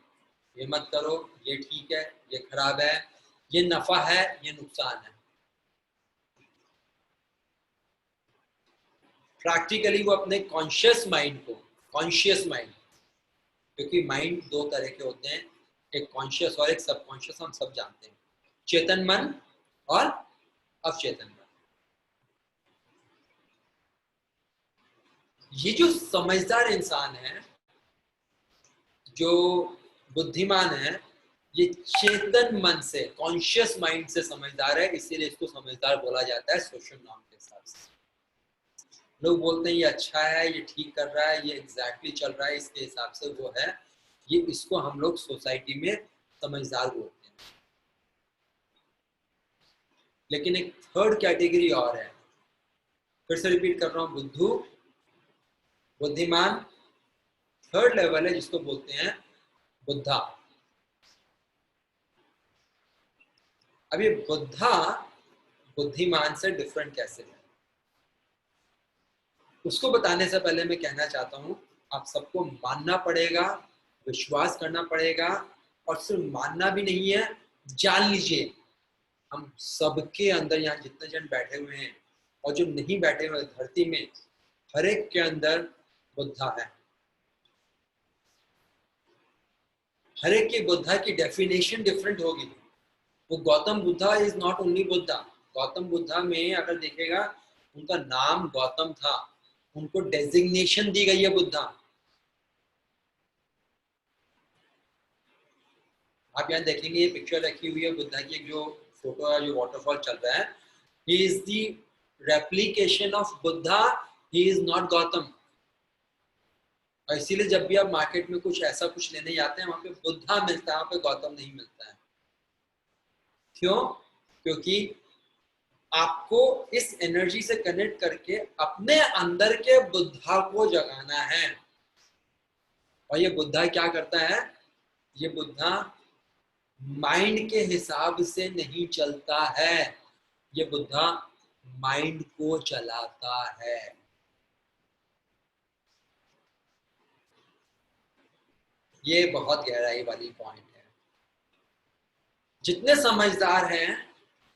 ये मत करो, ये ठीक है, ये खराब है, ये नफा है, ये नुकसान है। प्रैक्टिकली वो अपने कॉन्शियस माइंड को, कॉन्शियस माइंड, क्योंकि माइंड 2 तरह के होते हैं, एक कॉन्शियस और एक सबकॉन्शियस, हम सब जानते हैं, चेतन मन और अवचेतन मन। ये जो समझदार इंसान है, जो बुद्धिमान है, ये चेतन मन से, कॉन्शियस माइंड से समझदार है, इसीलिए इसको समझदार बोला जाता है सोशल नॉर्म के हिसाब से। लोग बोलते हैं ये अच्छा है, ये ठीक कर रहा है, ये एग्जैक्टली चल रहा है, इसके हिसाब से वो है, ये इसको हम लोग सोसाइटी में समझदार बोलते हैं। लेकिन एक थर्ड कैटेगरी और है, फिर से रिपीट कर रहा हूं, बुद्धू, बुद्धिमान, थर्ड लेवल है जिसको बोलते हैं बुद्धा। अब ये बुद्धा बुद्धिमान से डिफरेंट कैसे है, उसको बताने से पहले मैं कहना चाहता हूं, आप सबको मानना पड़ेगा, विश्वास करना पड़ेगा, और सिर्फ मानना भी नहीं है, जान लीजिए हम सबके अंदर, यहाँ जितने जन बैठे हुए हैं और जो नहीं बैठे हुए धरती में, हर एक के अंदर बुद्धा है। हर एक की बुद्धा की डेफिनेशन डिफरेंट होगी। वो Gautam Buddha is not only Buddha. Gautam Buddha में अगर देखेगा उनका नाम गौतम था, उनको डेजिग्नेशन दी गई है बुद्धा। आप यहाँ देखेंगे ये पिक्चर रखी हुई है बुद्धा की, एक जो फोटो है, जो वाटरफॉल चल रहा है, he is the replication of Buddha, he is not Gautam. और इसीलिए जब भी आप मार्केट में कुछ ऐसा कुछ लेने जाते हैं, वहां पे बुद्धा मिलता है, वहां पे गौतम नहीं मिलता है। क्यों? क्योंकि आपको इस एनर्जी से कनेक्ट करके अपने अंदर के बुद्धा को जगाना है। और ये बुद्धा क्या करता है? ये बुद्धा माइंड के हिसाब से नहीं चलता है, ये बुद्धा माइंड को चलाता है। ये बहुत गहराई वाली पॉइंट है। जितने समझदार हैं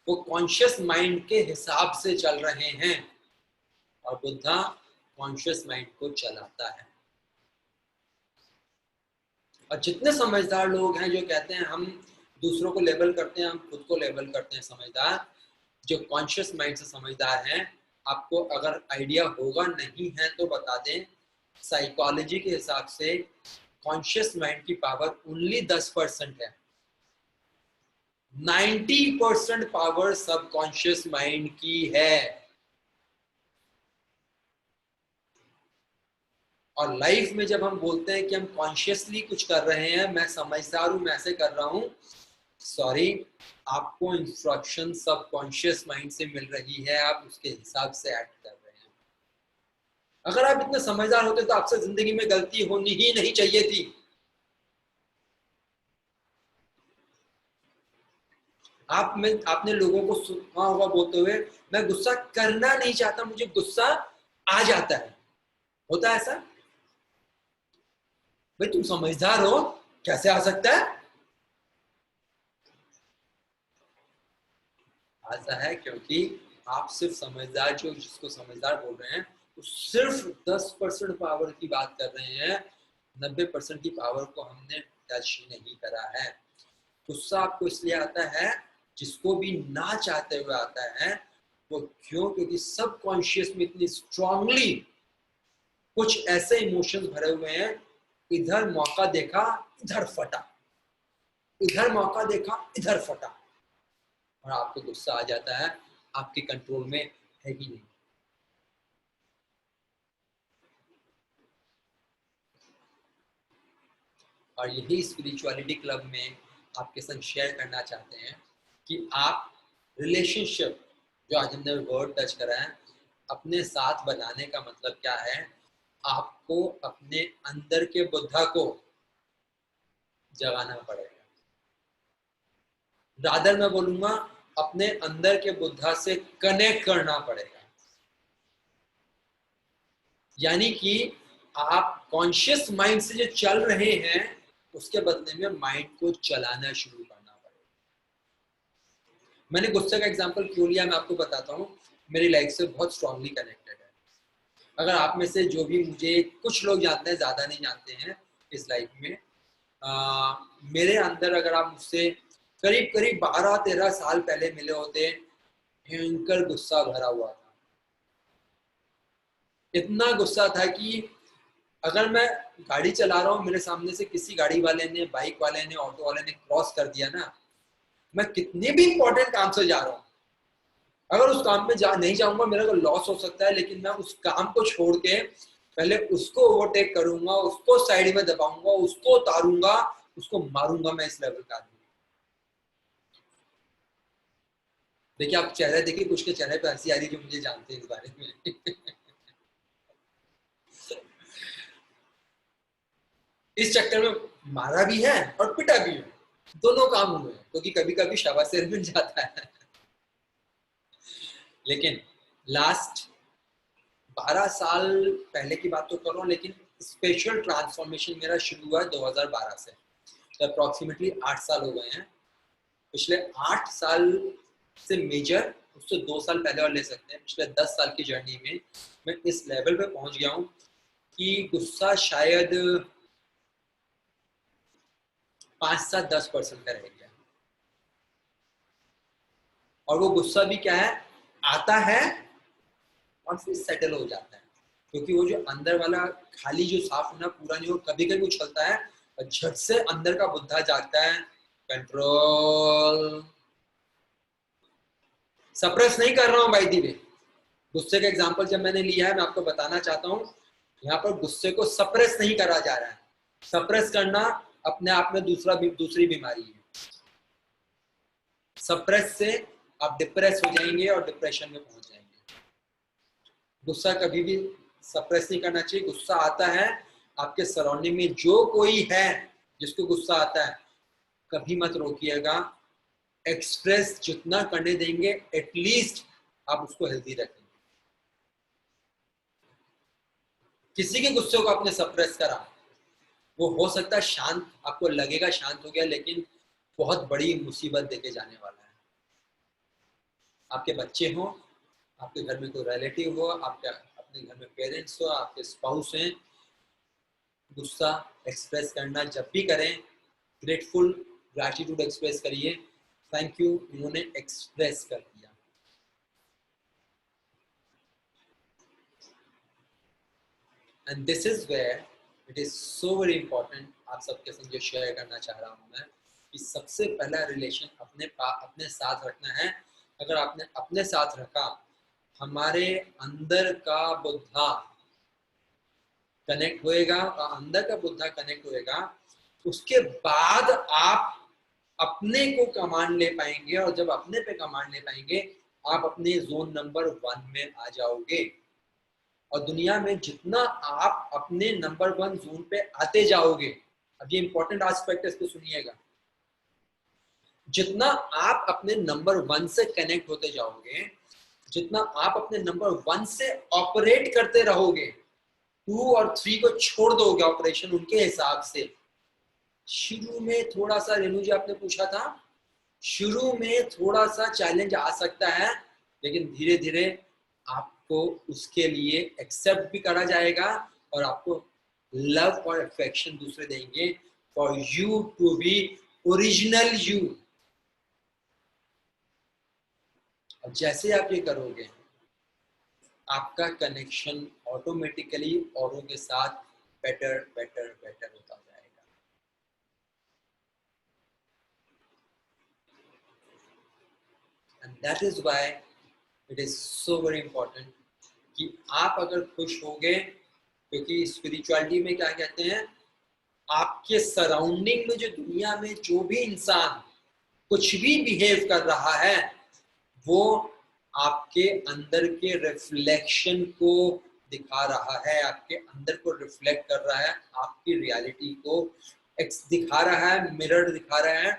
वो कॉन्शियस माइंड के हिसाब से चल रहे हैं, और बुद्धा कॉन्शियस माइंड को चलाता है। और जितने समझदार लोग हैं जो कहते हैं हम दूसरों को लेबल करते हैं, हम खुद को लेबल करते हैं समझदार, जो कॉन्शियस माइंड से समझदार हैं, आपको अगर आइडिया होगा नहीं है तो बता दें, साइकोलॉजी के हिसाब से कॉन्शियस माइंड की पावर ओनली 10% है। 90% पावर सबकॉन्शियस माइंड की है। और लाइफ में जब हम बोलते हैं कि हम कॉन्शियसली कुछ कर रहे हैं, मैं समझदार हूं, मैं ऐसे कर रहा हूं, सॉरी, आपको इंस्ट्रक्शन सबकॉन्शियस माइंड से मिल रही है, आप उसके हिसाब से एक्ट कर रहे हैं। अगर आप इतने समझदार होते तो आपसे जिंदगी में गलती होनी ही नहीं चाहिए थी। आपने लोगों को सुना होगा बोलते हुए, मैं गुस्सा करना नहीं चाहता, मुझे गुस्सा आ जाता है। होता है ऐसा? भाई तुम समझदार हो, कैसे आ सकता है? ऐसा है क्योंकि आप सिर्फ समझदार, जो जिसको समझदार बोल रहे हैं, तो सिर्फ 10% पावर की बात कर रहे हैं, 90% की पावर को हमने टच नहीं करा है। गुस्सा आपको इसलिए आता है, जिसको भी ना चाहते हुए आता है, वो क्यों? क्योंकि सबकॉन्शियस में इतनी स्ट्रांगली कुछ ऐसे इमोशंस भरे हुए हैं, इधर मौका देखा इधर फटा, इधर मौका देखा इधर फटा, और आपको गुस्सा आ जाता है, आपके कंट्रोल में है ही नहीं। और यही स्पिरिचुअलिटी क्लब में आपके संग शेयर करना चाहते हैं कि आप रिलेशनशिप, जो आज हमने वर्ड टच करा है, अपने साथ बनाने का मतलब क्या है? आपको अपने अंदर के बुद्धा को जगाना पड़ेगा। रादर मैं बोलूंगा, अपने अंदर के बुद्धा से कनेक्ट करना पड़ेगा। यानी कि आप कॉन्शियस माइंड से जो चल रहे हैं, उसके बदले में माइंड को चलाना शुरू करना पड़ेगा। मैंने गुस्से का एग्जांपल क्यों लिया, मैं आपको बताता हूँ, मेरी लाइफ से बहुत स्ट्रांगली कनेक्टेड है। अगर आप में से जो भी, मुझे कुछ लोग जानते हैं, ज्यादा नहीं जानते हैं इस लाइफ में, मेरे अंदर अगर आप मुझसे करीब करीब 12-13 साल पहले मिले होते, भयंकर गुस्सा भरा हुआ था। इतना गुस्सा था कि अगर मैं गाड़ी चला रहा हूँ, मेरे सामने से किसी गाड़ी वाले ने, बाइक वाले ने, ऑटो वाले ने क्रॉस कर दिया ना, मैं कितने भी इंपॉर्टेंट काम से जा रहा हूँ, अगर उस काम में नहीं जाऊंगा, मेरा को लॉस हो सकता है, लेकिन मैं उस काम को छोड़ के पहले उसको ओवरटेक करूंगा, उसको साइड में दबाऊंगा, उसको उतारूंगा, उसको मारूंगा। मैं इस लेवल का आदमी। देखिए, आप चेहरे देखिए, कुछ के चेहरे पे हंसी आ रही है जो मुझे जानते हैं इस बारे में। इस चक्कर में मारा भी है और पिटा भी है, दोनों काम हुए, क्योंकि कभी कभी शाबाश मिल जाता है। लेकिन लास्ट 12 साल पहले की बात तो कर रहा हूँ, लेकिन स्पेशल ट्रांसफॉर्मेशन मेरा शुरू हुआ 2012 से, तो अप्रोक्सीमेटली 8 साल हो गए हैं। पिछले 8 साल से मेजर, उससे 2 साल पहले और ले सकते हैं, पिछले 10 साल की जर्नी में मैं इस लेवल पे पहुंच गया हूँ कि गुस्सा शायद 5-10% का रह गया। और वो गुस्सा भी क्या है, आता है और फिर सेटल हो जाता है, क्योंकि वो जो अंदर वाला खाली जो साफ होना पूरा नहीं हो, कभी कभी उछलता है और झट से अंदर का बुद्धा जागता है, कंट्रोल। सप्रेस नहीं कर रहा हूं भाई दी वे, गुस्से का एग्जांपल जब मैंने लिया है मैं आपको बताना चाहता हूं, यहाँ पर गुस्से को सप्रेस नहीं करा जा रहा है। सप्रेस करना अपने आप में दूसरी बीमारी है। सप्रेस से आप डिप्रेस हो जाएंगे और डिप्रेशन में पहुंच जाएंगे। गुस्सा कभी भी सप्रेस नहीं करना चाहिए। गुस्सा आता है, आपके सराउंडिंग में जो कोई है जिसको गुस्सा आता है, कभी मत रोकिएगा। एक्सप्रेस जितना करने देंगे एटलीस्ट आप उसको हेल्दी रखेंगे। किसी के गुस्से को आपने सप्रेस करा, वो हो सकता है शांत, आपको लगेगा शांत हो गया, लेकिन बहुत बड़ी मुसीबत देके जाने वाला है। आपके बच्चे हो, आपके घर में कोई रिलेटिव हो, आपके अपने घर में पेरेंट्स हो, आपके स्पाउस हैं, गुस्सा एक्सप्रेस करना जब भी करें, ग्रेटफुल ग्रैटिट्यूड एक्सप्रेस करिए, थैंक यू इन्होंने एक्सप्रेस कर दिया। And this is where it is so very important, आप सबके संग जो शेयर करना चाह रहा हूं मैं, कि सबसे पहला रिलेशन अपने साथ रखना है। अगर आपने अपने साथ रखा, हमारे अंदर का बुद्धा कनेक्ट होएगा, और अंदर का बुद्धा कनेक्ट होएगा, उसके बाद आप अपने को कमांड ले पाएंगे, और जब अपने पे कमांड ले पाएंगे आप अपने जोन नंबर 1 में आ जाओगे। और दुनिया में जितना आप अपने नंबर 1 जोन पे आते जाओगे, अब ये इंपॉर्टेंट एस्पेक्ट है, इसको सुनिएगा, जितना आप अपने नंबर 1 से कनेक्ट होते जाओगे, जितना आप अपने नंबर 1 से ऑपरेट करते रहोगे, 2 और 3 को छोड़ दोगे ऑपरेशन उनके हिसाब से। शुरू में थोड़ा सा, रेनू जी आपने पूछा था, शुरू में थोड़ा सा चैलेंज आ सकता है, लेकिन धीरे धीरे आपको उसके लिए एक्सेप्ट भी करा जाएगा, और आपको लव और अफेक्शन दूसरे देंगे for you to be original you. और जैसे आप ये करोगे, आपका कनेक्शन ऑटोमेटिकली औरों के साथ बेटर बेटर बेटर होता जाएगा। And that is why it is so very important कि आप अगर खुश होगे, क्योंकि स्पिरिचुअलिटी में क्या कहते हैं, आपके सराउंडिंग में जो दुनिया में जो भी इंसान कुछ भी बिहेव कर रहा है, वो आपके अंदर के रिफ्लेक्शन को दिखा रहा है, आपके अंदर को रिफ्लेक्ट कर रहा है, आपकी रियलिटी को दिखा रहा है, मिरर दिखा रहा है।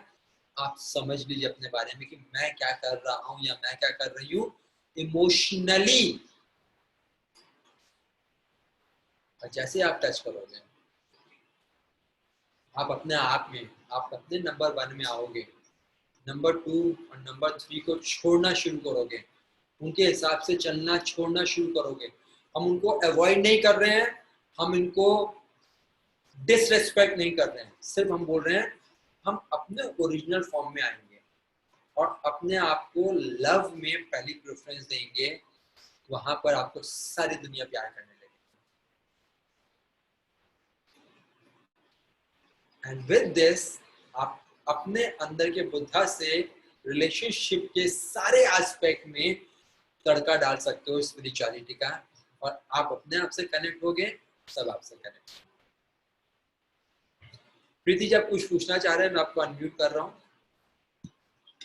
आप समझ लीजिए अपने बारे में कि मैं क्या कर रहा हूं या मैं क्या कर रही हूं इमोशनली। और जैसे आप टच करोगे, आप अपने आप में, आप अपने नंबर 1 में आओगे, नंबर 2 और नंबर 3 को छोड़ना शुरू करोगे, उनके हिसाब से चलना छोड़ना शुरू करोगे। हम उनको अवॉइड नहीं कर रहे हैं, हम इनको डिसरेस्पेक्ट नहीं कर रहे हैं, सिर्फ हम बोल रहे हैं हम अपने ओरिजिनल फॉर्म में आएंगे और अपने आप को लव में पहली प्रेफरेंस देंगे। वहां पर आपको सारी दुनिया प्यार करने लगेगी। एंड विद दिस आप अपने अंदर के बुद्धा से रिलेशनशिप के सारे एस्पेक्ट में तड़का डाल सकते हो स्पिरिचुअलिटी का, और आप अपने आप से कनेक्ट होगे, सब आपसे कनेक्ट। प्रीति जी आप कुछ पूछना चाह रहे हैं, मैं आपको अनम्यूट कर रहा हूं।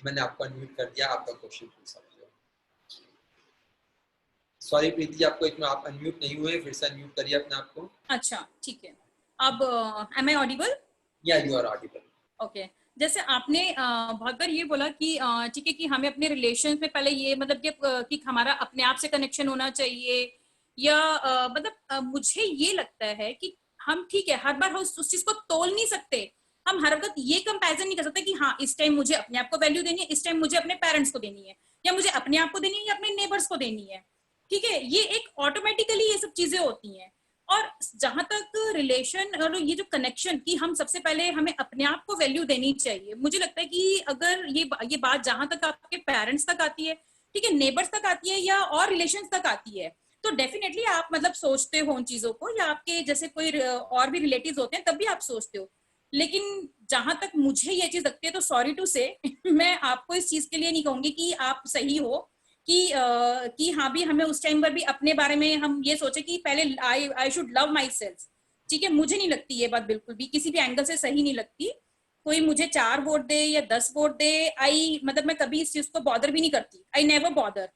मैंने आपको अनम्यूट कर दिया, आपका क्वेश्चन पूछ सकते हो। सॉरी प्रीति जी, आपको एक में आप अनम्यूट नहीं हुए, फिर से अनम्यूट करिए अपने आप को। अच्छा ठीक है। अब एम आई ऑडिबल? या यू आर ऑडिबल। ओके, जैसे आपने बहुत बार ये बोला कि ठीक है कि हमें अपने रिलेशन में पहले ये मतलब कि हमारा अपने आप से कनेक्शन होना चाहिए, या मतलब मुझे ये लगता है कि हम ठीक है हर बार उस चीज को तोल नहीं सकते। हम हर वक्त ये कंपैरिजन नहीं कर सकते कि हाँ इस टाइम मुझे अपने आप को वैल्यू देनी है, इस टाइम मुझे अपने पेरेंट्स को देनी है, या मुझे अपने आप को देनी है या अपने नेबर्स को देनी है। ठीक है, ये एक ऑटोमेटिकली ये सब चीजें होती हैं। और जहां तक रिलेशन और ये जो कनेक्शन की हम सबसे पहले हमें अपने आप को वैल्यू देनी चाहिए। मुझे लगता है कि अगर ये बात जहां तक आपके पेरेंट्स तक आती है, ठीक है, नेबर्स तक आती है या और रिलेशन तक आती है, तो डेफिनेटली आप मतलब सोचते हो उन चीजों को, या आपके जैसे कोई और भी रिलेटिव्स होते हैं तब भी आप सोचते हो। लेकिन जहां तक मुझे ये चीज लगती है, तो सॉरी टू से मैं आपको इस चीज के लिए नहीं कहूंगी कि आप सही हो कि हाँ भी हमें उस टाइम पर भी अपने बारे में हम ये सोचे कि पहले I should love my self. ठीक है, मुझे नहीं लगती ये बात बिल्कुल भी किसी भी एंगल से सही नहीं लगती। कोई मुझे 4 वोट दे या 10 वोट दे, मतलब मैं कभी इस चीज को बॉदर भी नहीं करती, आई नेवर बॉदर।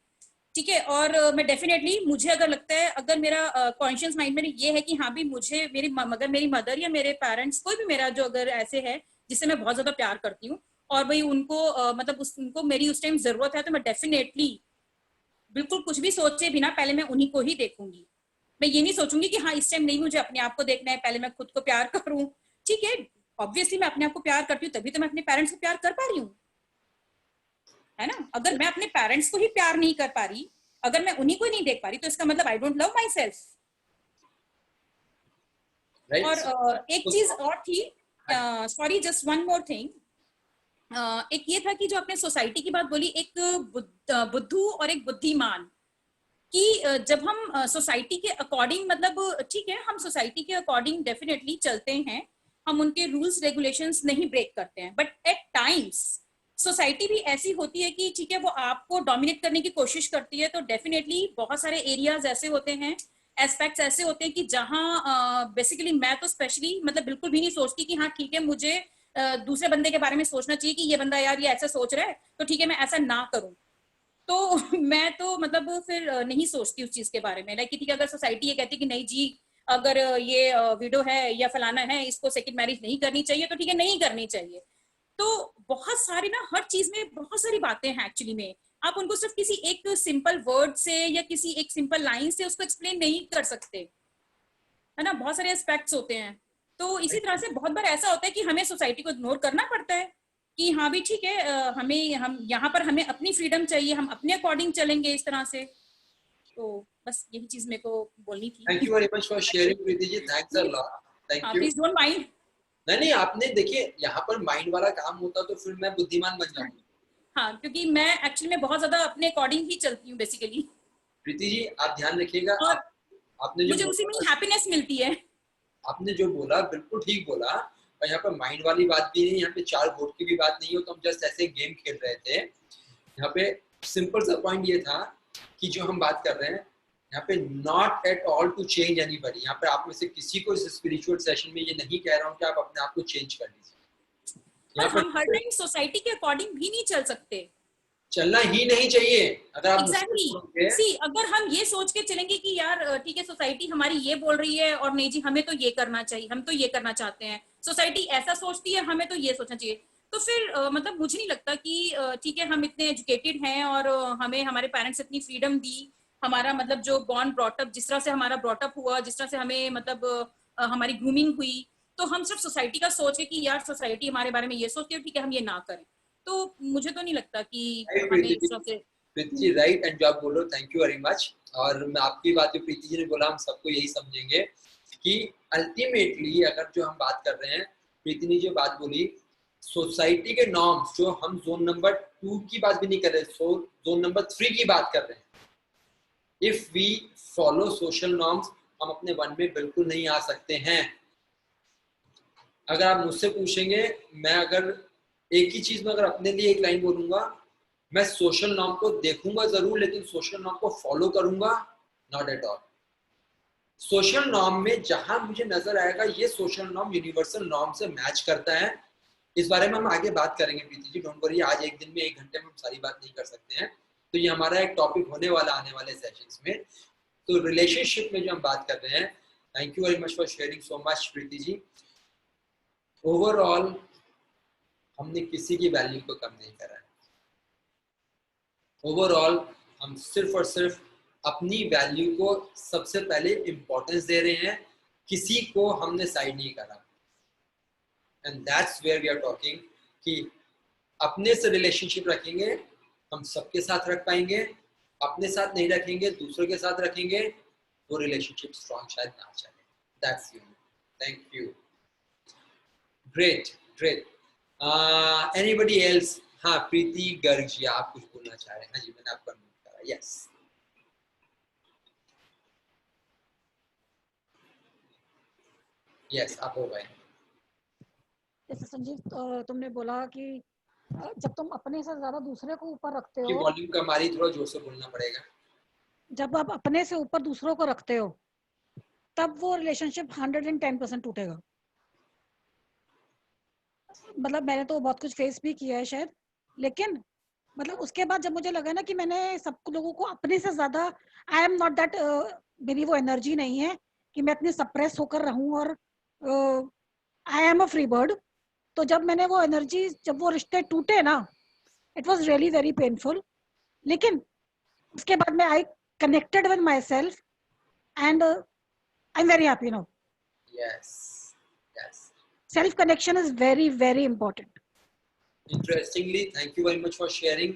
ठीक है, और मैं डेफिनेटली, मुझे अगर लगता है, अगर मेरा कॉन्शियस माइंड में ये है कि हाँ भी मुझे अगर मेरी मदर या मेरे पेरेंट्स कोई भी मेरा जो अगर ऐसे है जिससे मैं बहुत ज्यादा प्यार करती हूँ और भाई उनको मतलब उनको मेरी उस टाइम जरूरत है, तो मैं डेफिनेटली बिल्कुल कुछ भी सोचे बिना पहले मैं उन्हीं को ही देखूंगी। मैं ये नहीं सोचूंगी कि हाँ इस टाइम नहीं मुझे अपने आप को देखना है, पहले मैं खुद को प्यार करूं। ठीक है, ऑब्वियसली मैं अपने आप को प्यार करती हूँ, तभी तो मैं अपने पेरेंट्स को प्यार कर पा रही हूँ, है ना। अगर मैं अपने पेरेंट्स को ही प्यार नहीं कर पा रही, अगर मैं उन्हीं को ही नहीं देख पा रही, तो इसका मतलब I don't love my self. और एक चीज और थी, sorry just one more thing, एक ये था कि जो आपने सोसाइटी की बात बोली, एक बुद्धू और एक बुद्धिमान, कि जब हम सोसाइटी के अकॉर्डिंग, मतलब ठीक है हम सोसाइटी के अकॉर्डिंग डेफिनेटली चलते हैं, हम उनके रूल्स रेगुलेशंस नहीं ब्रेक करते हैं, बट एट टाइम्स सोसाइटी भी ऐसी होती है कि ठीक है वो आपको डोमिनेट करने की कोशिश करती है। तो डेफिनेटली बहुत सारे एरियाज ऐसे होते हैं, एस्पेक्ट्स ऐसे होते हैं कि जहां बेसिकली मैं तो स्पेशली मतलब बिल्कुल भी नहीं सोचती कि हाँ ठीक है मुझे दूसरे बंदे के बारे में सोचना चाहिए कि ये बंदा यार ये ऐसा सोच रहा है तो ठीक है मैं ऐसा ना करूं। तो मैं तो मतलब फिर नहीं सोचती उस चीज के बारे में, लाइक ठीक है अगर सोसाइटी ये कहती है कि नहीं जी अगर ये विडो है या फलाना है इसको सेकंड मैरिज नहीं करनी चाहिए, तो ठीक है नहीं करनी चाहिए। तो बहुत सारी ना, हर चीज में बहुत सारी बातें हैं एक्चुअली में, आप उनको सिर्फ किसी एक सिंपल वर्ड से या किसी एक सिंपल लाइन से उसको एक्सप्लेन नहीं कर सकते, है ना। बहुत सारे एस्पेक्ट्स होते हैं। तो इसी तरह से बहुत बार ऐसा होता है कि हमें सोसाइटी को इग्नोर करना पड़ता है कि हाँ भी ठीक है हम यहाँ पर हमें अपनी फ्रीडम चाहिए, हम अपने अकॉर्डिंग चलेंगे इस तरह से। तो बस यही चीज मेरे को बोलनी थी। Thank you very much for sharing Preeti ji, thanks a lot, thank you. Please don't mind. नहीं आपने देखिए यहाँ पर माइंड वाला काम होता तो फिर मैं बुद्धिमान बन जाऊंगा। हाँ, क्योंकि मैं एक्चुअली में बहुत ज्यादा अपने अकॉर्डिंग ही चलती हूँ बेसिकली। प्रीति जी आप ध्यान रखिएगा, और आपने जो मुझे उसी में हैप्पीनेस मिलती है। आपने जो बोला बिल्कुल ठीक बोला, और यहाँ पर माइंड वाली बात भी नहीं, यहाँ पे 4 वोट की भी बात नहीं हो, तो हम जस्ट ऐसे गेम खेल रहे थे। यहाँ पे सिंपल सा पॉइंट ये था कि जो हम बात कर रहे हैं यहाँ पे not at all to change anybody. यहाँ पे आप में से किसी को इस स्पिरिचुअल सेशन में ये नहीं कह रहा हूँ कि आप अपने आप को चेंज कर लीजिए। पर हम हर टाइम सोसाइटी के अकॉर्डिंग भी नहीं चल सकते, चलना ही नहीं चाहिए। अगर आप एग्जैक्टली सी अगर हम ये सोच के चलेंगे कि यार ठीक है सोसाइटी हमारी ये बोल रही है और नहीं जी हमें तो ये करना चाहिए, हम तो ये करना चाहते हैं, सोसाइटी ऐसा सोचती है हमें तो ये सोचना चाहिए, तो फिर मतलब मुझे नहीं लगता कि ठीक है हम इतने एजुकेटेड हैं और हमें हमारे पेरेंट्स इतनी फ्रीडम दी, हमारा मतलब जो बॉर्न ब्रॉटअप जिस तरह से हमारा ब्रॉटअप हुआ, जिस तरह से हमें मतलब हमारी ग्रूमिंग हुई, तो हम सिर्फ सोसाइटी का सोच के कि यार सोसाइटी हमारे बारे में ये सोचती है ठीक है हम ये ना करें। तो मुझे तो नहीं लगता कि हमें इस तरह से। प्रीति जी राइट, एंड जो आप बोलो थैंक यू वेरी मच। और मैं आपकी बात जो प्रीति जी ने बोला हम सबको यही समझेंगे कि अल्टीमेटली अगर जो हम बात कर रहे हैं, प्रीति ने जो बात बोली सोसाइटी के नॉर्म्स, जो हम जोन नंबर 2 की बात भी नहीं कर रहे, जोन नंबर 3 की बात कर रहे हैं। If we follow social norms हम अपने वन में बिल्कुल नहीं आ सकते हैं। अगर आप मुझसे पूछेंगे, मैं अगर एक ही चीज में अगर अपने लिए एक लाइन बोलूंगा, मैं सोशल नॉर्म को देखूंगा जरूर लेकिन सोशल नॉर्म को फॉलो करूंगा not at all. Social norm में जहां मुझे नजर आएगा ये सोशल नॉर्म यूनिवर्सल नॉर्म से मैच करता है, इस बारे में हम आगे बात करेंगे प्रीति जी, डोंट वरी। आज एक दिन में 1 घंटे में हम सारी बात नहीं कर सकते हैं, तो ये हमारा एक टॉपिक होने वाला आने वाले सेशंस में। तो रिलेशनशिप में जो हम बात कर रहे हैं, thank you very much for sharing so much Preeti ji. Overall हमने किसी की वैल्यू को कम नहीं करा है। ओवरऑल हम सिर्फ और सिर्फ अपनी वैल्यू को सबसे पहले इंपॉर्टेंस दे रहे हैं, किसी को हमने साइड नहीं करा। And that's where we are talking कि अपने से रिलेशनशिप रखेंगे हम सबके साथ रख पाएंगे, अपने साथ नहीं रखेंगे दूसरों के साथ रखेंगे, वो रिलेशनशिप स्ट्रॉन्ग शायद ना चले। That's you. Thank you. Great, great. Anybody else? हाँ, प्रीति गर्ग जी, आप कुछ बोलना चाह रहे हैं? हाँ जी, मैंने आपको अनम्यूट करा. Yes. Yes, आप हो गए. जैसे संजीव तुमने बोला कि जब तुम अपने से ज्यादा दूसरे को ऊपर रखते कि हो, वॉल्यूम कम आ रही, थोड़ा जोर से बोलना पड़ेगा. जब आप अपने से ऊपर दूसरों को रखते हो तब वो रिलेशनशिप 110% टूटेगा. मतलब मैंने तो बहुत कुछ फेस भी किया है शायद, लेकिन मतलब उसके बाद जब मुझे लगा ना कि मैंने सब लोगों को अपने से ज्यादा, आई एम नॉट दैट, मेरी वो एनर्जी नहीं है कि मैं इतनी सप्रेस होकर रहूं और I am a free bird. तो जब मैंने वो एनर्जी, जब वो रिश्ते टूटे ना, it was really very painful. लेकिन उसके बाद में I connected with my self and I am very happy now. Yes, yes. Self connection is very very important. Interestingly, thank you very much for sharing.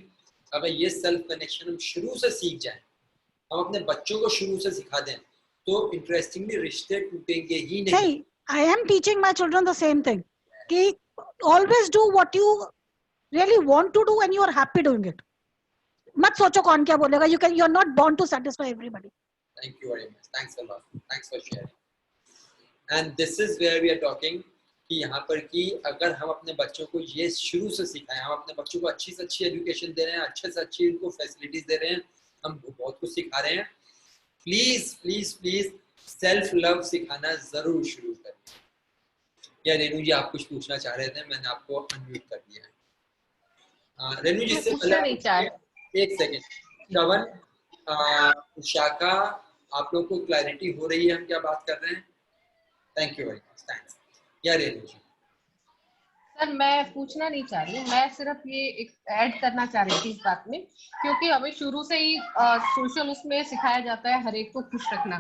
अगर ये self connection हम शुरू से सीख जाएं, हम अपने बच्चों को शुरू से सिखा दें, तो इंटरेस्टिंगली रिश्ते टूटेंगे ही नहीं. I am teaching my children the same thing. कि always do what you really want to do and you are happy doing it. मत सोचो कौन क्या बोलेगा. You are not born to satisfy everybody. Thank you very much. Thanks a lot. Thanks for sharing. And this is where we are talking कि यहाँ पर कि अगर हम अपने बच्चों को ये शुरू से सिखाएं, हम अपने बच्चों को अच्छी से अच्छी एजुकेशन दे रहे हैं, अच्छे से अच्छी उनको फैसिलिटीज दे रहे हैं, हम बहुत कुछ सिखा रहे हैं. Please please please self love सिखाना जरूर शुरू करें. या रेनू जी, आप कुछ पूछना चाह रहे थे, मैंने आपको अनम्यूट कर दिया है. रेनू जी से पहले एक सेकेंड. श्रवण, विशाखा, आप लोग को क्लैरिटी हो रही है हम क्या बात कर रहे हैं? Thank you very much. Thanks. या रेनू जी. सर मैं पूछना नहीं चाह रही हूँ, मैं सिर्फ ये ऐड करना चाह रही थी इस बात में, क्योंकि हमें शुरू से ही सोशल उसमें सिखाया जाता है हर एक को खुश रखना,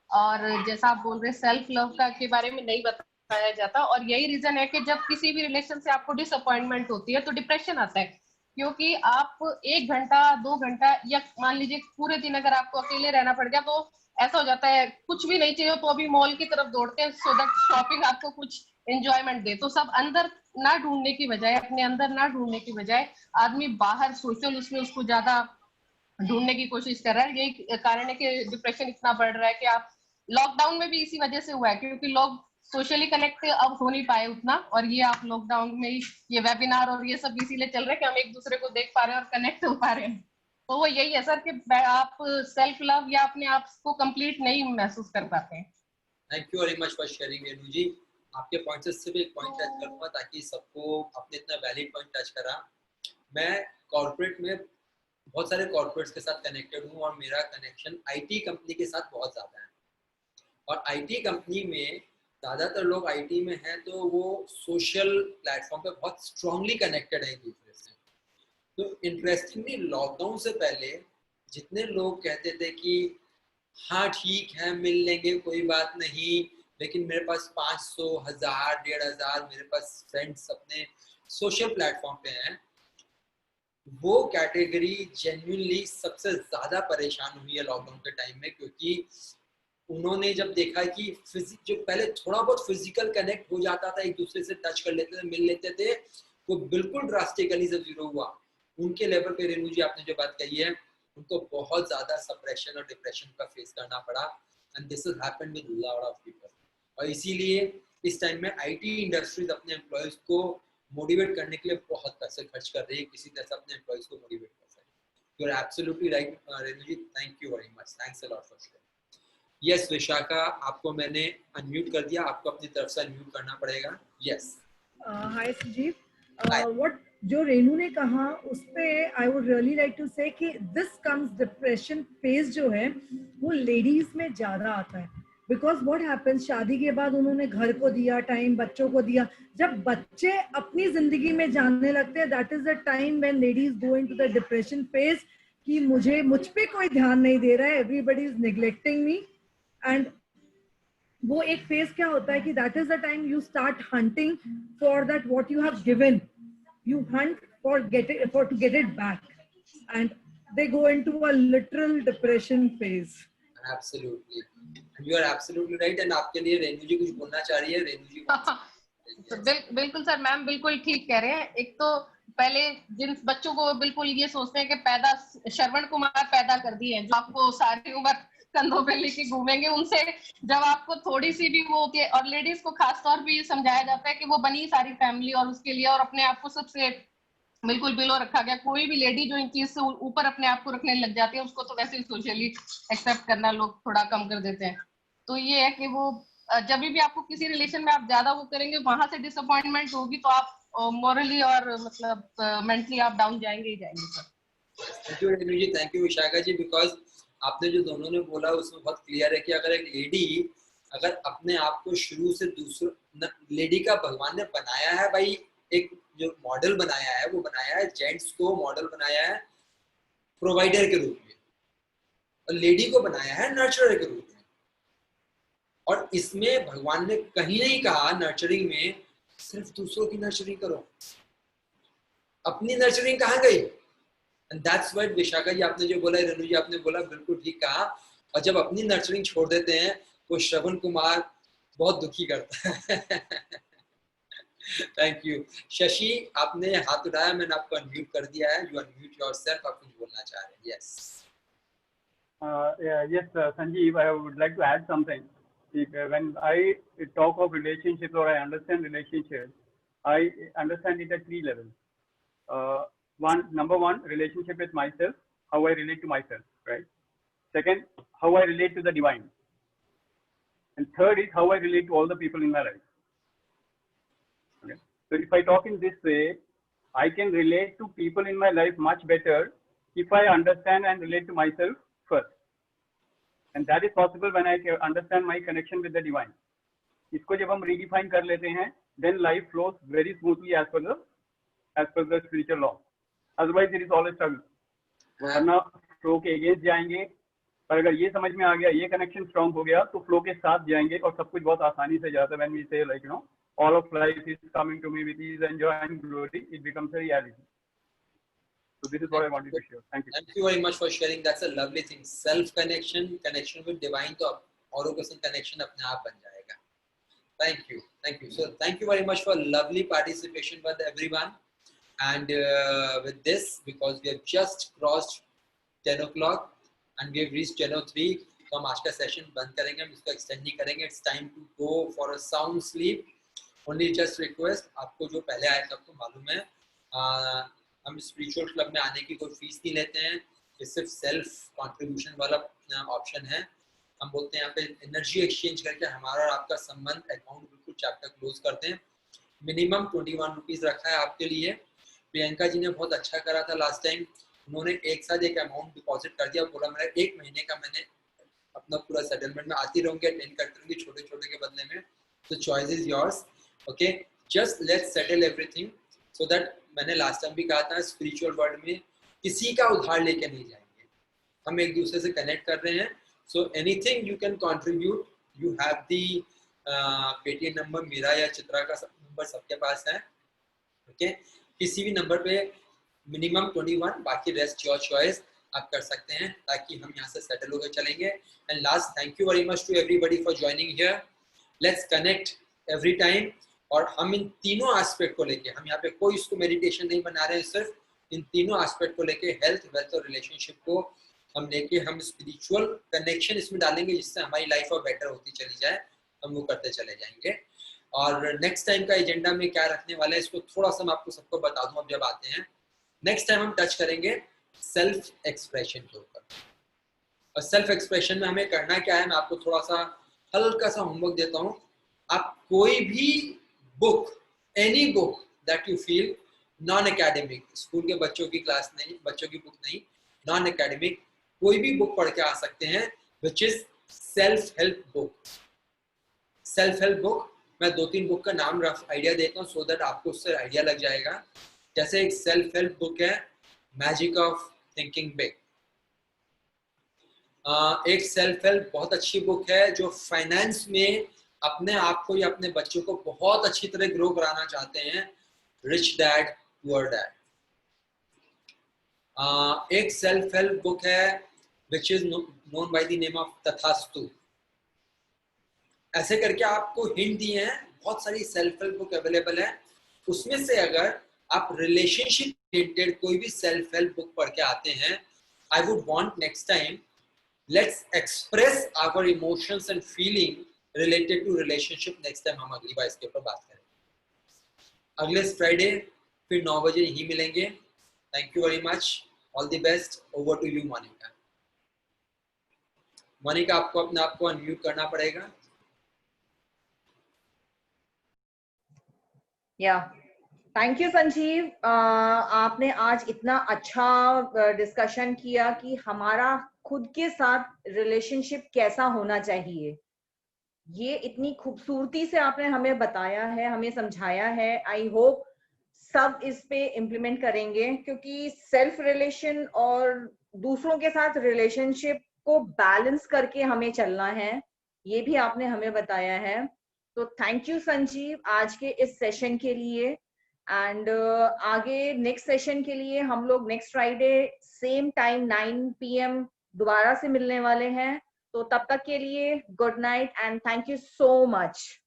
और जैसा आप बोल रहे सेल्फ लव का के बारे में नहीं बताया जाता. और यही रीजन है कि जब किसी भी रिलेशन से आपको डिसअपॉइंटमेंट होती है तो डिप्रेशन आता है, क्योंकि आप 1 घंटा 2 घंटा या मान लीजिए पूरे दिन अगर आपको अकेले रहना पड़ गया, तो ऐसा हो जाता है कुछ भी नहीं चाहिए तो अभी मॉल की तरफ दौड़ते हैं सो दैट शॉपिंग आपको कुछ एंजॉयमेंट दे. तो सब अंदर ना ढूंढने की बजाय, अपने अंदर ना ढूंढने की बजाय आदमी बाहर सोशल उसमें उसको ज्यादा ढूंढने की कोशिश कर रहा है. यही कारण है कि डिप्रेशन इतना बढ़ रहा है. कि आप लॉकडाउन में भी इसी वजह से हुआ है, क्योंकि लोग सोशली कनेक्ट अब हो नहीं पाए उतना, और ये आप लॉकडाउन में ही ये वेबिनार और ये सब इसीलिए चल रहे हैं कि हम एक दूसरे को देख पा रहे हैं और कनेक्ट हो पा रहे हैं. तो वो यही है सर कि आप सेल्फ लव या अपने आप को कंप्लीट नहीं महसूस कर पाते हैं. Thank you very much for sharing Renu ji. आपके पॉइंट से भी एक पॉइंट टच करूंगा ताकि सबको आपने इतना वैलिड पॉइंट टच करा. मैं कॉर्पोरेट में बहुत सारे कॉर्पोरेट्स के साथ कनेक्टेड हूँ और मेरा कनेक्शन आईटी कंपनी के साथ बहुत ज़्यादा है. और आईटी कंपनी में ज़्यादातर लोग आईटी में हैं तो वो सोशल प्लेटफॉर्म पे बहुत स्ट्रांगली कनेक्टेड है एक दूसरे से. तो इंटरेस्टिंगली लॉकडाउन से पहले जितने लोग कहते थे कि हाँ ठीक है मिल लेंगे कोई बात नहीं, लेकिन मेरे पास 500, 1000, 1500 मेरे पास फ्रेंड्स अपने सोशल प्लेटफॉर्म पे हैं, वो कैटेगरी जेन्युइनली सबसे ज्यादा परेशान हुई है लॉकडाउन के टाइम में. क्योंकि उन्होंने जब देखा कि जो पहले थोड़ा बहुत फिजिकल कनेक्ट हो जाता था, एक दूसरे से टच कर लेते थे, मिल लेते थे, वो बिल्कुल ड्रास्टिकली से जीरो हुआ. उनके लेवल पे रेनू जी आपने जो बात कही है, उनको बहुत ज्यादा सप्रेशन और डिप्रेशन का फेस करना पड़ा. And this has happened with lot of people. और इसीलिए इस टाइम में आईटी इंडस्ट्रीज अपने एम्प्लॉयज को मोटिवेट करने के लिए बहुत पैसे खर्च कर रही है, किसी तरह से अपने एम्प्लॉयज को मोटिवेट कर सके. You are absolutely right Renu ji. Thank you very much. Thanks a lot for sharing. Yes Vishakha, आपको मैंने अनम्यूट कर दिया, आपको अपनी तरफ से अनम्यूट करना पड़ेगा. यस. हाय संजीव. व्हाट जो रेनू ने कहा उस पे I would really like to say कि दिस कम्स डिप्रेशन फेज जो है वो लेडीज में ज्यादा आता है. बिकॉज व्हाट हैपेंस, शादी के बाद उन्होंने घर को दिया टाइम, बच्चों को दिया. जब बच्चे अपनी जिंदगी में जानने लगते हैं, that is the time when ladies go into the depression phase कि मुझ पे कोई ध्यान नहीं दे रहा है, everybody is neglecting me. And वो एक फेज क्या होता है कि that is the time you start hunting for that what you have given. You hunt for to get it back, and they go into a literal depression phase. Absolutely. You are absolutely right. And आपके लिए रेनू जी कुछ बोलना चाह रही है, रेनू जी? तो बिल्कुल sir, ma'am बिल्कुल ठीक कह रहे हैं। एक तो पहले जिन बच्चों को बिल्कुल ये सोचते हैं कि पैदा श्रवण कुमार पैदा कर दिए हैं, जो आपको सारी उम्र कंधों पे लेके घूमेंगे, उनसे जब आपको थोड़ी सी भी वो होती है, और लेडीज को खास तौर पे ये समझाया जाता है कि वो बनी सारी फैमिली और उसके लिए, और अपने आप को सबसे बिल्कुल बिलो रखा गया। कोई भी लेडी जो इन चीज से ऊपर अपने आप को रखने लग जाती है, उसको तो वैसे ही सोशली एक्सेप्ट करना लोग थोड़ा कम कर देते हैं। तो ये है कि वो जब भी आपको किसी रिलेशन में आप ज्यादा वो करेंगे, वहां से डिसअपॉइंटमेंट होगी, तो आप मोरली और मतलब मेंटली आप डाउन जाएंगे ही जाएंगे sir. Thank you Renu ji, thank you Vishakha ji, because आपने जो दोनों ने बोला उसमें बहुत क्लियर है कि अगर एक लेडी अगर अपने आप को शुरू से दूसरे लेडी का भगवान ने बनाया है भाई, एक जो मॉडल बनाया है वो बनाया है जेंट्स को, मॉडल बनाया है प्रोवाइडर के रूप में, और लेडी को बनाया है नर्चरर के रूप में। और इसमें भगवान ने कहीं नहीं कहा नर्चरिंग में सिर्फ दूसरों की नर्चरिंग करो, अपनी नर्चरिंग कहाँ गई? And that's what Vishakha ji आपने जो बोला, रेनू जी आपने बोला, बिल्कुल ठीक कहा। और जब अपनी नर्चरिंग छोड़ देते हैं तो श्रवण कुमार बहुत दुखी करता है। Thank you. शशि आपने हाथ उठाया, मैंने आपको अनम्यूट कर दिया है, यू अनम्यूट योरसेल्फ, आप कुछ बोलना चाह रहे हैं? Yes Yes, Sanjeev, I would like to add something. When I talk of relationships or I understand relationships, I understand it at three levels. Number one, relationship with myself, how I relate to myself, right? Second, how I relate to the divine. And third is how I relate to all the people in my life. Okay. So if I talk in this way, I can relate to people in my life much better if I understand and relate to myself first. And that is possible when I understand my connection with the divine. इसको जब हम redefine कर लेते हैं, then life flows very smoothly as per the spiritual law. Otherwise, it is always struggle. वरना flow के against जाएंगे, पर अगर ये समझ में आ गया, ये connection strong हो गया, तो flow के साथ जाएंगे और सब कुछ बहुत आसानी से जाता है. When we say like all of life is coming to me with ease and joy and glory, it becomes a reality. So this is what I wanted to share. Thank you. Thank you very much for sharing. That's a lovely thing. Self connection, connection with divine, तो औरों के साथ connection अपने आप बन जाएगा. Thank you, thank you. So thank you very much for lovely participation with everyone. And with this, because we have just crossed 10 o'clock and we have reached 10:03, तो हम आज का सेशन बंद करेंगे, हम इसको एक्सटेंड नहीं करेंगे. It's time to go for a sound sleep. Only just request, आपको जो पहले आए थे आपको मालूम है, हम स्पिरिचुअल क्लब में आने की कोई फीस नहीं लेते हैं, ये सिर्फ सेल्फ कंट्रीब्यूशन वाला ऑप्शन है. हम बोलते हैं यहाँ पे एनर्जी एक्सचेंज करके हमारा और आपका संबंध, अकाउंट बिल्कुल चैप्टर क्लोज करते हैं. मिनिमम 21 रुपीज रखा है आपके लिए. प्रियंका जी ने बहुत अच्छा करा था लास्ट टाइम, उन्होंने एक साथ एक अमाउंट डिपॉजिट कर दिया, बोला मेरा 1 महीने का मैंने अपना पूरा सेटलमेंट में आती रहूंगी, अटेंड करती रहूंगी छोटे छोटे के बदले में. तो choice is yours. Okay, just let's settle everything so that, मैंने लास्ट टाइम भी कहा था, स्पिरिचुअल वर्ल्ड में किसी का उधार लेके नहीं जाएंगे, हम एक दूसरे से कनेक्ट कर रहे हैं. So anything you can contribute, you have the Paytm number, मेरा या चित्रा का नंबर सबके पास है. ओके, किसी भी नंबर पे मिनिमम 21, बाकी रेस्ट योर चॉइस, आप कर सकते हैं, ताकि हम यहाँ से सेटल होकर चलेंगे. And last, thank you very much to everybody for joining here. Let's connect every time. और हम इन तीनों एस्पेक्ट को लेके, हम यहाँ पे कोई इसको मेडिटेशन नहीं बना रहे हैं, सिर्फ इन तीनों एस्पेक्ट को लेके, हेल्थ, वेल्थ और रिलेशनशिप को हम लेके, हम स्पिरिचुअल कनेक्शन इसमें डालेंगे जिससे हमारी लाइफ और बेटर होती चली जाए, हम वो करते चले जाएंगे. और नेक्स्ट टाइम का एजेंडा में क्या रखने वाला है, इसको थोड़ा सा मैं आपको सबको बता दूं. अब जब आते हैं नेक्स्ट टाइम, हम टच करेंगे सेल्फ एक्सप्रेशन के ऊपर. और सेल्फ एक्सप्रेशन में हमें करना क्या है, मैं आपको थोड़ा सा हल्का सा होमवर्क देता हूँ. आप कोई भी book, any book that you feel, non academic, school के बच्चों की क्लास नहीं, बच्चों की बुक नहीं, नॉन एकेडमिक कोई भी बुक पढ़ के आ सकते हैं, which is self help book. Self help book, मैं 2-3 बुक का नाम रफ आइडिया देता हूँ, सो दैट आपको उससे आइडिया लग जाएगा. जैसे एक सेल्फ हेल्प बुक है, मैजिक ऑफ थिंकिंग बिग. एक सेल्फ हेल्प बहुत अच्छी बुक है जो फाइनेंस में अपने आप को या अपने बच्चों को बहुत अच्छी तरह ग्रो कराना चाहते हैं, रिच डैड पुअर डैड. एक सेल्फ हेल्प बुक है which is known by the name of तथास्तु। ऐसे करके आपको हिंट दिए हैं, बहुत सारी सेल्फ हेल्प बुक अवेलेबल है, उसमें से अगर आप रिलेशनशिप रिलेटेड कोई भी सेल्फ हेल्प बुक पढ़ के आते हैं, I would want next time let's express our emotions and feeling related to relationship. Next time हम अगली बार इसके ऊपर बात करें। अगले फ्राइडे फिर 9 बजे ही मिलेंगे। Thank you very much, all the best. Over to you Monica. Monica आपको अपने आप को अनम्यूट करना पड़ेगा। या थैंक यू संजीव, आपने आज इतना अच्छा डिस्कशन किया कि हमारा खुद के साथ रिलेशनशिप कैसा होना चाहिए, ये इतनी खूबसूरती से आपने हमें बताया है, हमें समझाया है। आई होप सब इस पे इम्प्लीमेंट करेंगे, क्योंकि सेल्फ रिलेशन और दूसरों के साथ रिलेशनशिप को बैलेंस करके हमें चलना है, ये भी आपने हमें बताया है। तो थैंक यू संजीव आज के इस सेशन के लिए। एंड आगे नेक्स्ट सेशन के लिए हम लोग next Friday same time 9 PM दोबारा से मिलने वाले हैं। तो तब तक के लिए good night and thank you so much.